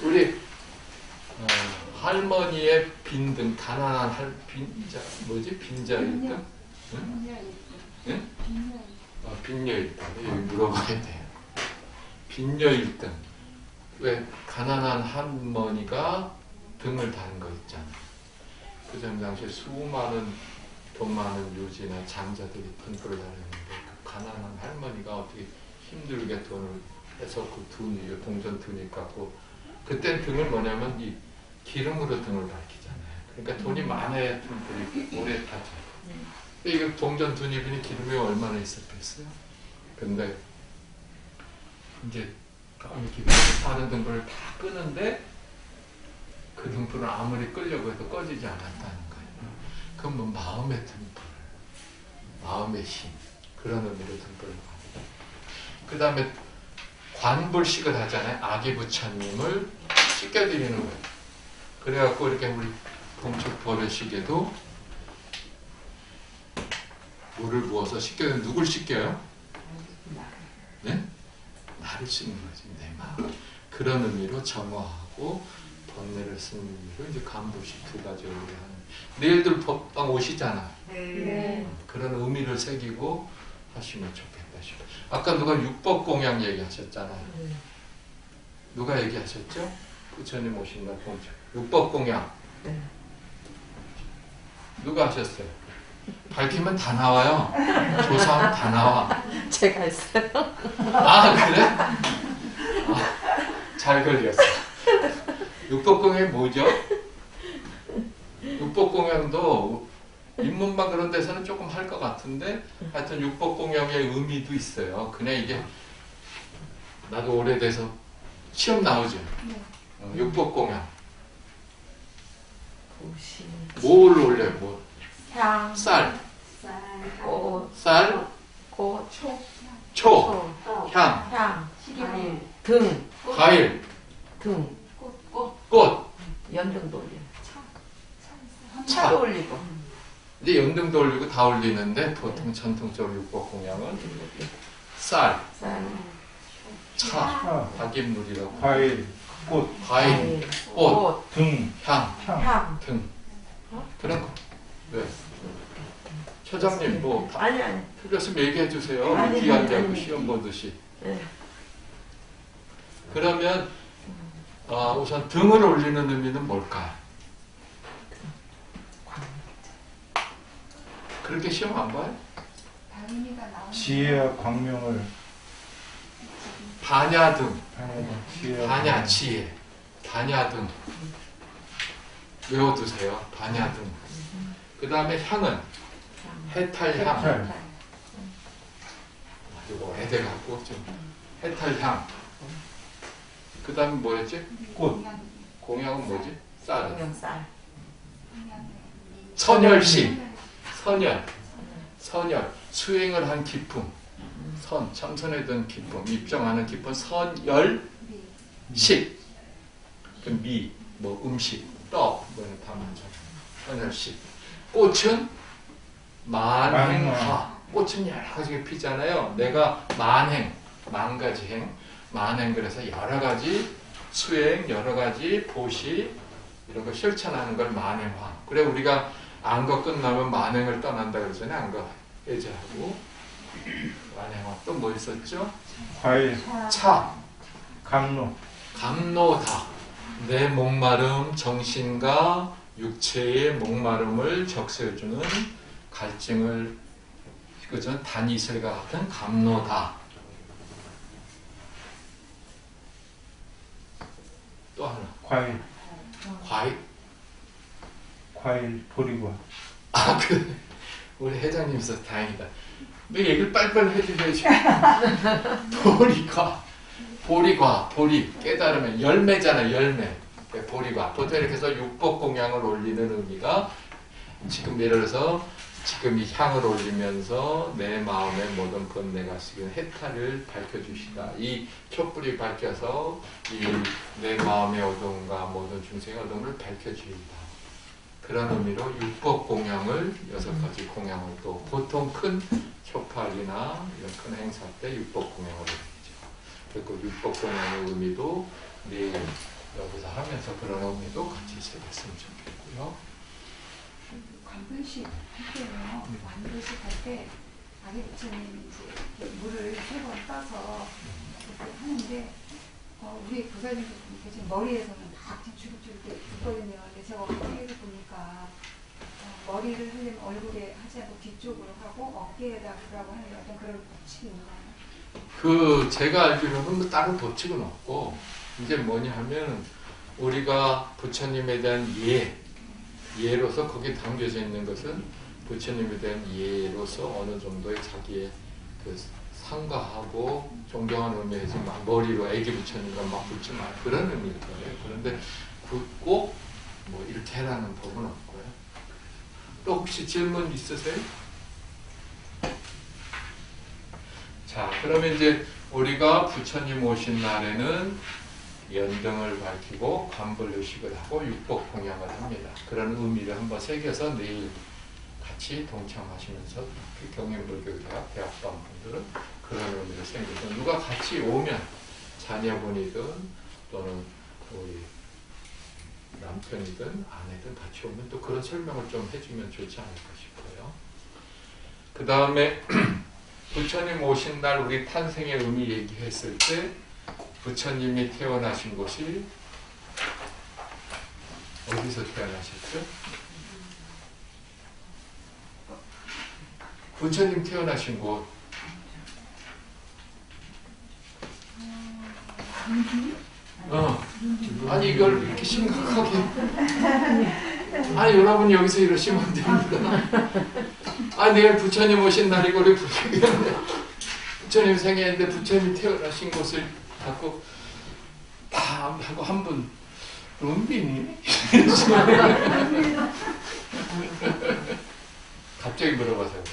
우리 할머니의 빈등, 가난한 빈자일까? 응? 빈녀일등. 여기 물어봐야 돼요. 빈녀일등. 왜 가난한 할머니가 등을 다는 거 있잖아요. 그 전 당시에 수많은 돈 많은 유지나 장자들이 등불을 다녔는데 그 가난한 할머니가 어떻게 힘들게 돈을 해서 그 둔이, 동전 둔이 갖고 그때 등을 뭐냐면 이 기름으로 등을 밝히잖아요. 그러니까 돈이 많아야 등불이 오래 타죠. 이거 동전 둔이분이 기름이 얼마나 있었겠어요? 근데 이제 기름이 타는 등불을 다 끄는데 그 등불은 아무리 끄려고 해도 꺼지지 않았다는 거예요. 그건 뭐 마음의 등불. 마음의 힘 그런 의미로 등불을 받아요. 그 다음에 관불식을 하잖아요. 아기 부처님을 씻겨드리는 거예요. 그래갖고 이렇게 우리 봉축 법요식에도 물을 부어서 씻겨요. 누굴 씻겨요? 네? 나를 씻는 거지. 내 마음. 그런 의미로 정화하고 번뇌를 쓰는 의미로 이제 간불식 두 가지를 우리 하는. 내일들 법당 오시잖아. 네. 그런 의미를 새기고 하시면 좋겠다 싶어요. 아까 누가 육법 공양 얘기하셨잖아요. 누가 얘기하셨죠? 부처님 오신 날 봉축. 육법 공양. 네. 누가 하셨어요? 밝히면 다 나와요. 조사하면 다 나와. 제가 했어요. 아 그래? 잘 걸렸어. 육법공양이 뭐죠? 육법공양도 인문만 그런 데서는 조금 할 것 같은데 하여튼 육법공양의 의미도 있어요. 그냥 이게 나도 오래돼서 시험 나오죠. 육법공양 뭘 올려요? 뭐? 향, 쌀, 꽃, 쌀, 꽃, 초, 초, 향, 향, 식이물. 등, 과일, 등, 꽃, 연등도 올려. 차. 차도 올리고. 이제 연등도 올리고 다 올리는데 보통 전통적으로 육법공양은 쌀, 쌀, 차, 박인물이라고 과일, 꽃, 과일, 꽃, 꽃, 등, 향, 향. 향. 등 그런 거. 네. 처장님 뭐 아니, 아니. 교수님 얘기해 주세요. 아니, 기한자고 아니. 시험 보듯이. 네. 그러면 우선 등을 올리는 의미는 뭘까요? 그렇게 시험 안 봐요? 다은이가 나오는 지혜와 광명을 반야등, 지혜와 반야 광명. 지혜, 반야등 외워두세요. 반야등. 그 다음에 향은 해탈향. 해탈. 이거 애들 갖고 좀 해탈향. 그 다음에 뭐였지? 꽃, 공양은 뭐지? 쌀. 동영쌀. 선열식. 선열. 수행을 한 기쁨. 참선에 든 기쁨. 입정하는 기쁨. 선열식. 그 미, 뭐 음식, 떡, 뭐는 다 맞죠. 선열식. 꽃은 만행화. 꽃은 여러 가지가 피잖아요. 내가 만 가지 행, 만행 그래서 여러 가지 수행, 여러 가지 보시 이런 거 실천하는 걸 만행화. 그래 우리가 안거 끝나면 만행을 떠난다 그러잖아요. 안거 해제하고 만행화. 또 뭐 있었죠? 과일, 차, 감로, 감노다. 내 목마름, 정신과 육체의 목마름을 적셔주는 갈증을 그전 단이슬과 같은 감노다. 또 하나. 과일, 보리과. 우리 회장님 있어서 다행이다. 너 얘기를 빨리빨리 해주셔야지. 보리, 깨달으면 열매잖아, 열매. 보리과. 보통 이렇게 해서 육법공양을 올리는 의미가 지금 예를 들어서 지금 이 향을 올리면서 내 마음의 모든 번뇌가 지금 해탈을 밝혀주시다. 이 촛불이 밝혀서 이 내 마음의 어둠과 모든 중생의 어둠을 밝혀주시다. 그런 의미로 육법 공양을 6가지 공양을 또 보통 큰 초팔이나 이런 큰 행사 때 육법 공양을 올리죠. 그리고 육법 공양의 의미도 내일 여기서 하면서 그런 의미도 같이 새겼으면 좋겠고요. 관불식 할 때요. 관불식 할 때 아기 부처님 이제 물을 3번 떠서 이렇게 하는데 우리 교사님도 보니까 지금 머리에서는 막 주룩주룩 있거든요. 근데 제가 어깨에서 보니까 머리를 하려면 얼굴에 하지 않고 뒤쪽으로 하고 어깨에다 그라고 하는 어떤 그런 법칙이 있나요? 제가 알기로는 뭐 다른 법칙은 없고 이제 뭐냐 하면 우리가 부처님에 대한 예로서 거기에 담겨져 있는 것은 부처님에 대한 예로서 어느 정도의 자기의 그 상가하고 존경하는 의미에서 막 머리로 애기 부처님과 막 붙지 마 그런 의미일 거예요. 그런데 꼭 뭐 이렇게 해라는 법은 없고요. 또 혹시 질문 있으세요? 자, 그러면 이제 우리가 부처님 오신 날에는 연등을 밝히고 관불의식을 하고 육복 공양을 합니다. 그런 의미를 한번 새겨서 내일 같이 동참하시면서 경인불교대학 대학반 분들은 그런 의미를 새겨서 누가 같이 오면 자녀분이든 또는 우리 남편이든 아내든 같이 오면 또 그런 설명을 좀 해주면 좋지 않을까 싶어요. 그 다음에 부처님 오신 날 우리 탄생의 의미 얘기했을 때 부처님이 태어나신 곳이 어디서 태어나셨죠? 부처님 태어나신 곳 아니 이걸 이렇게 심각하게 아니 여러분 여기서 이러시면 안 됩니다. 아 내일 부처님 오신 날이고 우리 부처님 생일인데 부처님 태어나신 곳을 자꾸 다 하고 한 분 룸빈이 갑자기 물어봐서요.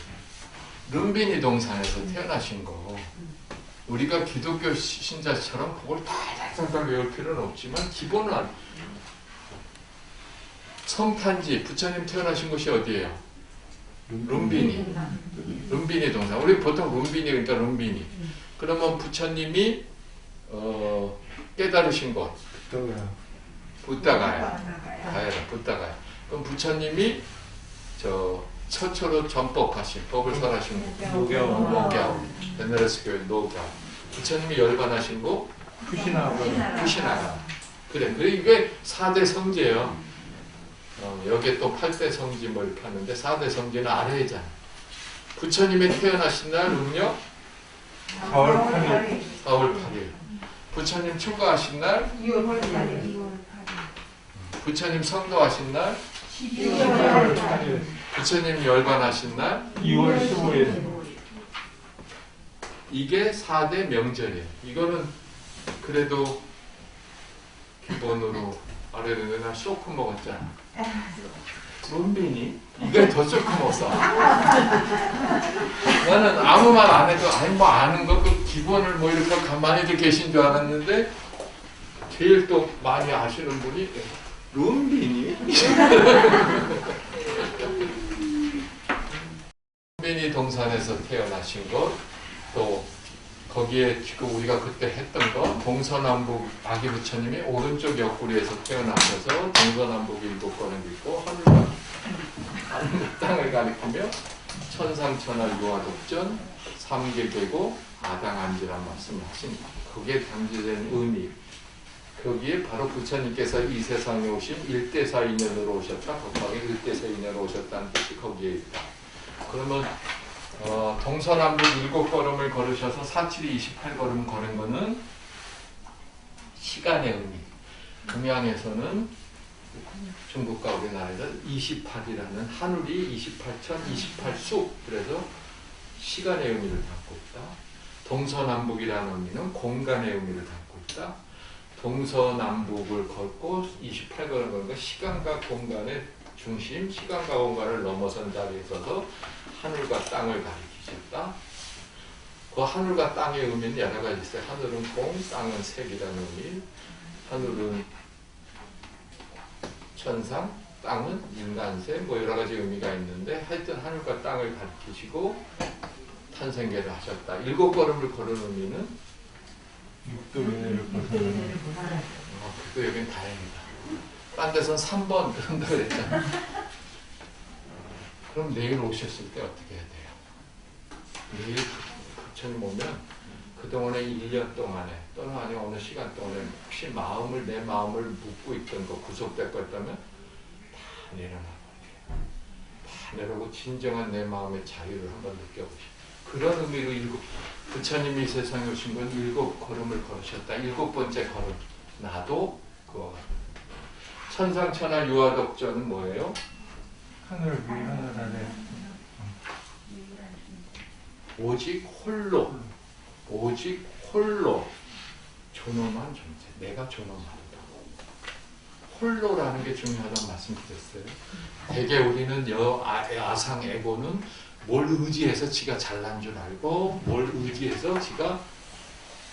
룸빈이 동산에서 태어나신 거 우리가 기독교 신자처럼 그걸 달달달 외울 필요는 없지만 기본은 성탄지 부처님 태어나신 곳이 어디예요? 룸빈이 동산. 우리 보통 룸빈이 그러니까 룸빈이. 그러면 부처님이 깨달으신 곳 붓다가야. 붓다가야. 그럼 부처님이 처처로 전법하신 법을 설하신 노교우 베네레스 교회 노교우 부처님이 열반하신 곳 푸시나가 그래 이게 4대 성지예요. 여기에 또 8대 성지 뭐 이렇게 하는데 4대 성지는 아래잖아. 부처님이 태어나신 날 음력 4월 8일 부처님 출가하신 날 2월 8일. 부처님 성도하신 날 12월 8일. 부처님 열반하신 날 2월 15일. 이게 4대 명절이에요. 이거는 그래도 기본으로 아래는 나 쇼크 먹었잖아. 룸빈이? 이게 더 쇼크 먹었어. 나는 아무 말 안 해도 아니 뭐 아는 거 그 기본을 뭐 이렇게 가만히들 계신 줄 알았는데 제일 또 많이 아시는 분이 룸빈이? 룸빈이 동산에서 태어나신 것, 또 거기에 지금 우리가 그때 했던 거 동서남북 아기 부처님이 오른쪽 옆구리에서 태어나셔서 동서남북 일곱권을 믿고 하늘과 땅을 가리키며 천상천하 유아독전 삼계계고 아당안지란 말씀을 하십니다. 거기에 담겨진 의미, 거기에 바로 부처님께서 이 세상에 오신 일대사 인연으로 오셨다, 법방에 일대사 인연으로 오셨다는 뜻이 거기에 있다. 그러면 동서남북 7걸음을 걸으셔서 472 28걸음 걸은 거는 시간의 의미. 동양에서는 중국과 우리나라에서 28이라는 하늘이 28천, 28수 그래서 시간의 의미를 담고 있다. 동서남북이라는 의미는 공간의 의미를 담고 있다. 동서남북을 걷고 28걸음 걸은 거 시간과 공간의 중심, 시간과 공간을 넘어선 자리에 서서 하늘과 땅을 가리키셨다. 그 하늘과 땅의 의미는 여러 가지 있어요. 하늘은 공, 땅은 색이라는 의미. 하늘은 천상, 땅은 인간세, 뭐 여러 가지 의미가 있는데 하여튼 하늘과 땅을 가리키시고 탄생계를 하셨다. 7걸음을 걸은 의미는 육도변을 벗어나는 그래도 여긴 다행이다. 딴 데선 3번 그런다 그랬잖아. 그럼 내일 오셨을 때 어떻게 해야 돼요? 내일 부처님 오면 그동안에 1년 동안에 또는 아니면 어느 시간 동안에 혹시 내 마음을 묶고 있던 거 구속될 거 있다면 다 내려놔 버려요. 다 내려고 진정한 내 마음의 자유를 한번 느껴보시오. 그런 의미로 부처님이 세상에 오신 건 7걸음을 걸으셨다. 7번째 걸음. 나도 그와 같다. 천상천하 유아독전은 뭐예요? 하늘 위 하늘 아래 오직 홀로 존엄한 존재. 내가 존엄하다. 홀로라는 게 중요하다는 말씀 드렸어요. 대개 우리는 아상 에고는 뭘 의지해서 지가 잘난 줄 알고 뭘 의지해서 지가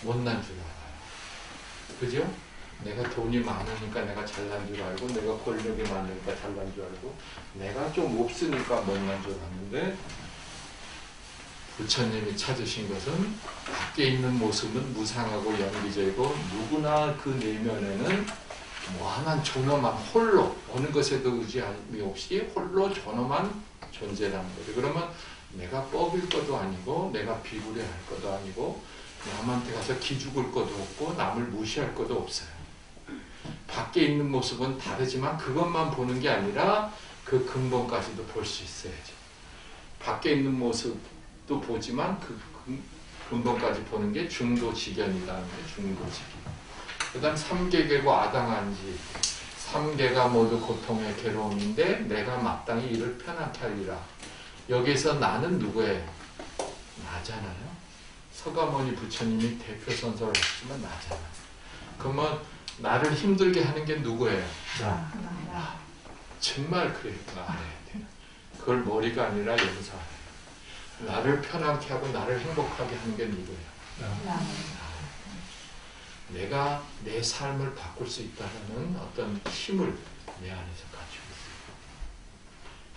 못난 줄 알아요. 그죠? 내가 돈이 많으니까 내가 잘난 줄 알고 내가 권력이 많으니까 잘난 줄 알고 내가 좀 없으니까 못난 줄 아는데 부처님이 찾으신 것은 밖에 있는 모습은 무상하고 연기적이고 누구나 그 내면에는 무한한 존엄한 홀로 어느 것에도 의지함이 없이 홀로 존엄한 존재라는 거죠. 그러면 내가 뻐길 것도 아니고 내가 비굴해 할 것도 아니고 남한테 가서 기죽을 것도 없고 남을 무시할 것도 없어요. 밖에 있는 모습은 다르지만 그것만 보는 게 아니라 그 근본까지도 볼 수 있어야죠. 밖에 있는 모습도 보지만 그 근본까지 보는 게 중도직견이라는 게 중도직견. 그 다음 삼계계고 아당한지 삼계가 모두 고통의 괴로움인데 내가 마땅히 이를 편하게 하리라. 여기서 나는 누구예요? 나잖아요. 서가모니 부처님이 대표 선서를 했지만 나잖아요. 그러면 나를 힘들게 하는 게 누구예요? 나. 정말 그래요. 알아야 돼요. 그걸 머리가 아니라 연사해요. 나를 편하게 하고 나를 행복하게 하는 게 누구예요? 내가 내 삶을 바꿀 수 있다는 어떤 힘을 내 안에서 가지고 있어요.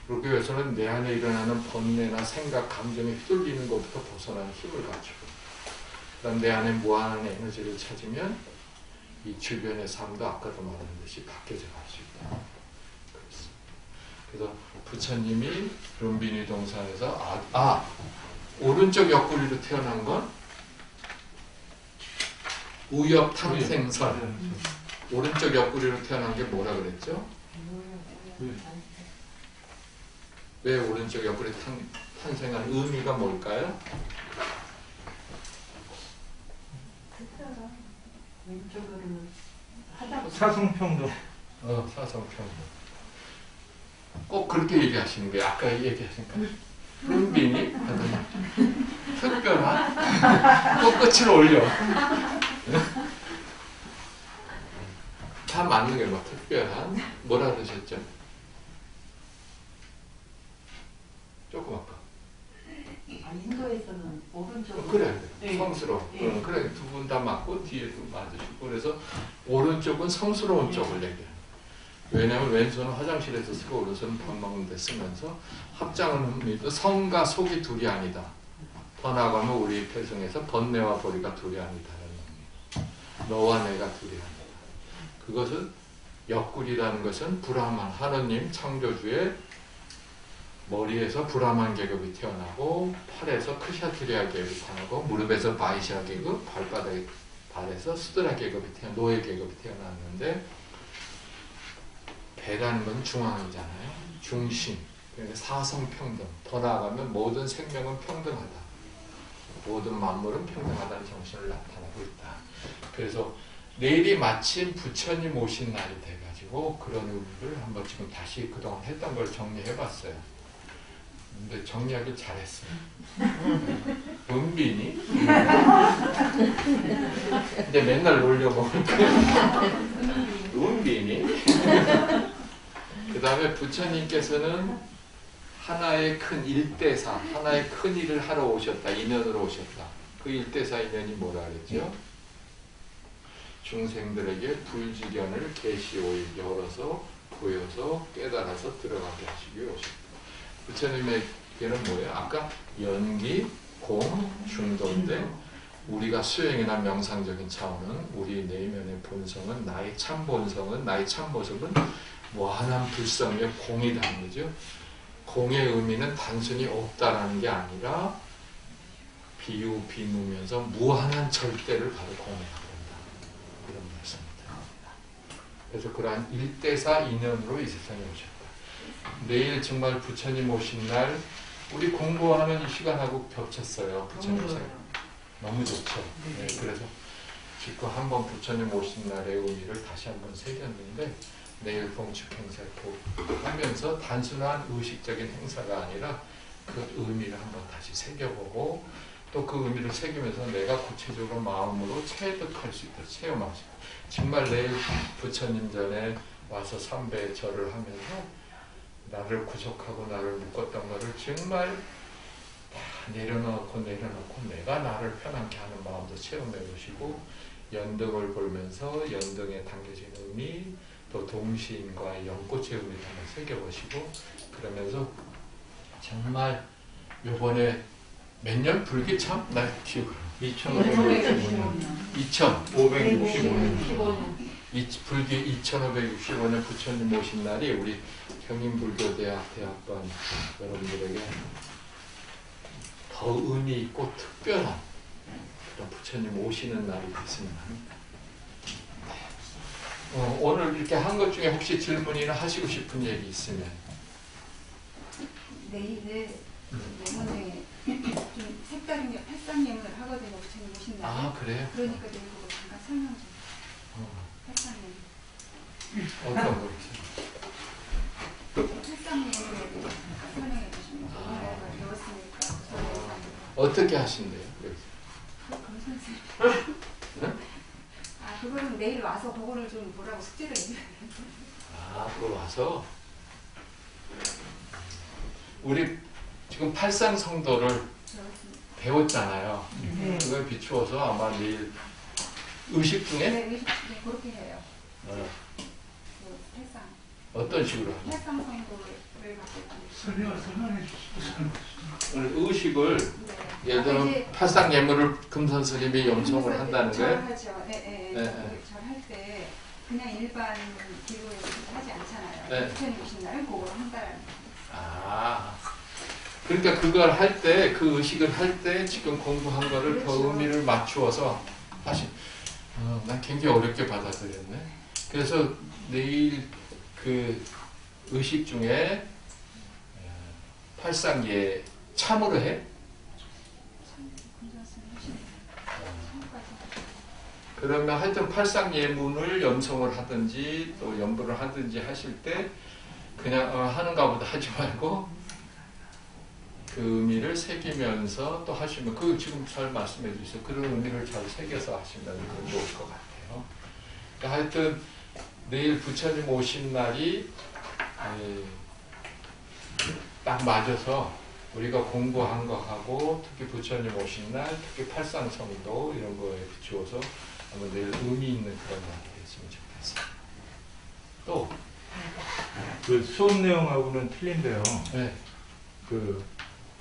그러기 위해서는 내 안에 일어나는 번뇌나 생각, 감정에 휘둘리는 것부터 벗어나는 힘을 가지고 그 다음 내 안에 무한한 에너지를 찾으면 이 주변의 삶도 아까도 말했듯이 바뀌어져 갈 수 있다. 그래서 부처님이 룸비니 동산에서 오른쪽 옆구리로 태어난 건 우엽탕생선. 오른쪽 옆구리로 태어난 게 뭐라 그랬죠? 왜 오른쪽 옆구리 탄생한 의미가 뭘까요? 왼쪽으로는 하다고 사성평등. 사성평등. 꼭 그렇게 얘기하시는 게 아까 얘기하시니까 룸비니 특별한 꼭 끝을 올려. 다 맞는 게 뭐 특별한 뭐라 그러셨죠? 조금 아까. 인도에서는 오른쪽으로 그래 네. 성스러워. 네. 그래 두 분 다 맞고 뒤에도 맞으시고 그래서 오른쪽은 성스러운 쪽을 얘기해요. 왜냐하면 왼손은 화장실에서 쓰고 오른손은 밥 먹는 데 쓰면서 합장을 합니다. 성과 속이 둘이 아니다. 더 나아가면 우리 태성에서 번뇌와 보리가 둘이 아니다라는 의미. 너와 내가 둘이 아니다. 그것은 옆구리라는 것은 브라만 하느님 창조주의 머리에서 브라만 계급이 태어나고 팔에서 크샤트리아 계급이 태어나고 무릎에서 바이샤 계급, 발에서 수드라 계급이 노예 계급이 태어났는데 배라는 건 중앙이잖아요. 중심. 그러니까 사성평등. 더 나아가면 모든 생명은 평등하다. 모든 만물은 평등하다는 정신을 나타내고 있다. 그래서 내일이 마침 부처님 오신 날이 돼가지고 그런 의미를 한번 지금 다시 그동안 했던 걸 정리해봤어요. 근데 정리하길 잘했어요. 은빈이? 근데 맨날 놀려먹을 거야. 은빈이? 그 다음에 부처님께서는 하나의 큰 일대사, 하나의 큰 일을 하러 오셨다. 인연으로 오셨다. 그 일대사 인연이 뭐라 그랬죠? 중생들에게 불지견을 계시 열어서 보여서 깨달아서 들어가게 하시기 위해 오셨다. 부처님에게는 뭐예요? 아까 연기, 공, 중도인데 우리가 수행이나 명상적인 차원은 우리 내면의 본성은 나의 참 본성은 나의 참 모습은 무한한 불성의 공이라는 거죠. 공의 의미는 단순히 없다라는 게 아니라 비유, 비무면서 무한한 절대를 바로 공유하고 있다. 이런 말씀입니다. 그래서 그러한 일대사 인연으로 이 세상에 오셨다. 내일 정말 부처님 오신 날 우리 공부하는 이 시간하고 겹쳤어요. 부처님 너무 좋죠. 네, 그래서 지금 한번 부처님 오신 날의 의미를 다시 한번 새겼는데 내일 봉축 행사를 하면서 단순한 의식적인 행사가 아니라 그 의미를 한번 다시 새겨보고 또 그 의미를 새기면서 내가 구체적으로 마음으로 체득할 수 있도록 체험하고 싶어요. 정말 내일 부처님 전에 와서 삼배 절을 하면서 나를 구속하고 나를 묶었던 것을 정말 내려놓고 내가 나를 편안케 하는 마음도 체험해 보시고 연등을 보면서 연등에 담겨진 의미 또 동시인과 연꽃의 의미도 한번 새겨보시고 그러면서 정말 요번에 몇 년 불기 참? 나 기억을 2565년 불기 2565년 부처님 오신 날이 우리 경인불교대학 대학번 여러분들에게 더 의미 있고 특별한 그런 부처님 오시는 날이 됐으면 합니다. 오늘 이렇게 한 것 중에 혹시 질문이나 하시고 싶은 얘기 있으면 내일은 예문에 좀 색다른 게 팔상 예문을 하거든요. 부처님 오신 날. 아 그래요? 그러니까 내일 그거 잠깐 설명 좀. 팔상 예문. 어떤 거 있어요? 팔상 예문에 대해서 잠깐 설명해 주시면 오늘 배웠으니까 그거에 어떻게 하신대요? 선생님. 네? 아 그거는 내일 와서 그거를 좀 뭐라고 숙제를 해줘야 돼요. 아 그거 와서 우리 지금 팔상성도를 배웠잖아요. 네. 그걸 비추어서 아마 내일 의식 중에 네, 그렇게 해요. 어, 그 팔상. 어떤 식으로 하나요? 팔상 성도를 갖고 설명해 주시죠. 오늘 의식을 네. 예를 들면 팔상 예물을 금선 스님이 염송을 한다는 거예요? 절하죠. 네. 절할 때 그냥 일반 기도에서 하지 않잖아요. 네. 부처님 오신 날은 그걸 한다라는 거예요. 아 그러니까 그걸 할 때 그 의식을 할 때 지금 공부한 거를 더 그렇죠. 의미를 맞추어서 하신 난 굉장히 어렵게 받아들였네. 그래서 내일 그 의식 중에 팔상예 참으로 해? 그러면 하여튼 팔상예문을 염송을 하든지 또 연부를 하든지 하실 때 그냥 하는가 보다 하지 말고 그 의미를 새기면서 또 하시면 그 지금 잘 말씀해 주세요. 그런 의미를 잘 새겨서 하시면 좋을 것 같아요. 그러니까 하여튼 내일 부처님 오신 날이 딱 맞아서 우리가 공부한 거하고 특히 부처님 오신 날, 특히 팔상성도 이런 거에 비추어서 한번 내일 의미 있는 그런 날이 됐으면 좋겠어요. 또 그 수업 내용하고는 틀린데요. 네. 그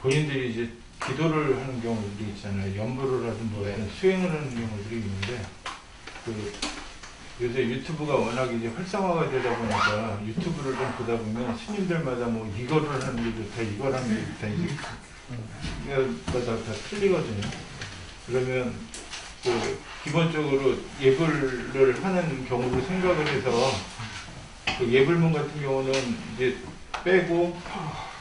본인들이 이제 기도를 하는 경우들이 있잖아요. 연부를 하든 뭐 네. 수행을 하는 경우들이 있는데 그 요새 유튜브가 워낙 이제 활성화가 되다 보니까 유튜브를 좀 보다 보면 스님들마다 뭐 이거를 하는 게 좋다, 이걸 하는 게 좋다, 이거마다 다 틀리거든요. 그러면 그 기본적으로 예불을 하는 경우를 생각을 해서 그 예불문 같은 경우는 이제 빼고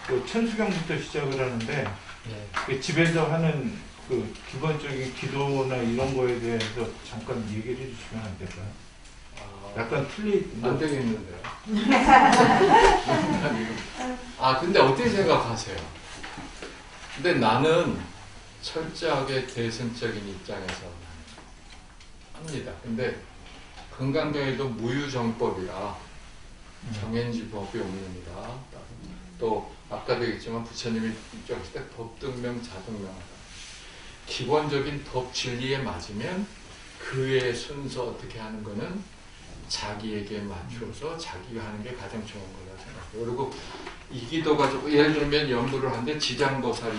그 천수경부터 시작을 하는데 네. 그 집에서 하는 그 기본적인 기도나 이런 거에 대해서 잠깐 얘기를 해주시면 안 될까요? 약간 안 되겠는데요. 근데 어떻게 생각하세요? 근데 나는 철저하게 대승적인 입장에서 합니다. 근데 금강경에도 무유정법이라 정해진 법이 없습니다. 또 아까도 얘기했지만 부처님이 입장했을 때 법등명, 자등명하다. 기본적인 법 진리에 맞으면 그 외의 순서 어떻게 하는 거는 자기에게 맞춰서 자기가 하는 게 가장 좋은 거라고 생각해요. 그리고 이 기도가 예를 들면 연부를 하는데 지장보살이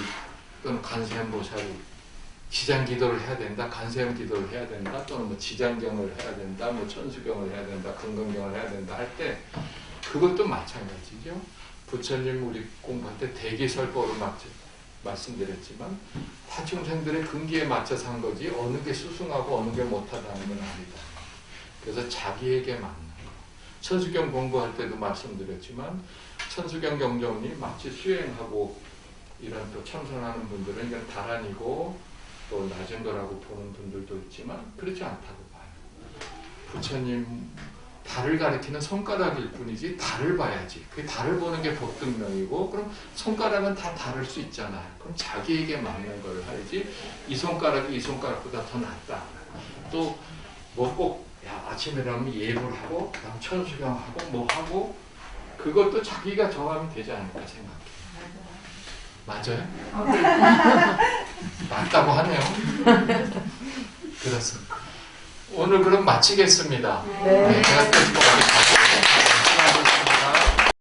또는 간세음보살이 지장기도를 해야 된다, 간세음 기도를 해야 된다, 또는 뭐 지장경을 해야 된다, 뭐 천수경을 해야 된다, 금강경을 해야 된다 할 때 그것도 마찬가지죠. 부처님 우리 공부할 때 대기설법을 말씀드렸지만 타중생들의 근기에 맞춰서 한 거지 어느 게 수승하고 어느 게 못하다는 건 아니다. 그래서 자기에게 맞는 거. 천수경 공부할 때도 말씀드렸지만 천수경 경전이 마치 수행하고 이런 또 참선하는 분들은 이건 다란이고 또 낮은 거라고 보는 분들도 있지만 그렇지 않다고 봐요. 부처님 달을 가리키는 손가락일 뿐이지 달을 봐야지. 그 달을 보는 게 법등명이고 그럼 손가락은 다 다를 수 있잖아요. 그럼 자기에게 맞는 걸 해야지 이 손가락이 이 손가락보다 더 낫다. 또 뭐 꼭 아침에 일어나면 예불 하고 그다음 천수경하고 뭐 하고 그것도 자기가 정하면 되지 않을까 생각해요. 맞아요? 맞다고 하네요. 그렇습니다. 오늘 그럼 마치겠습니다. 네. 제가 또 많이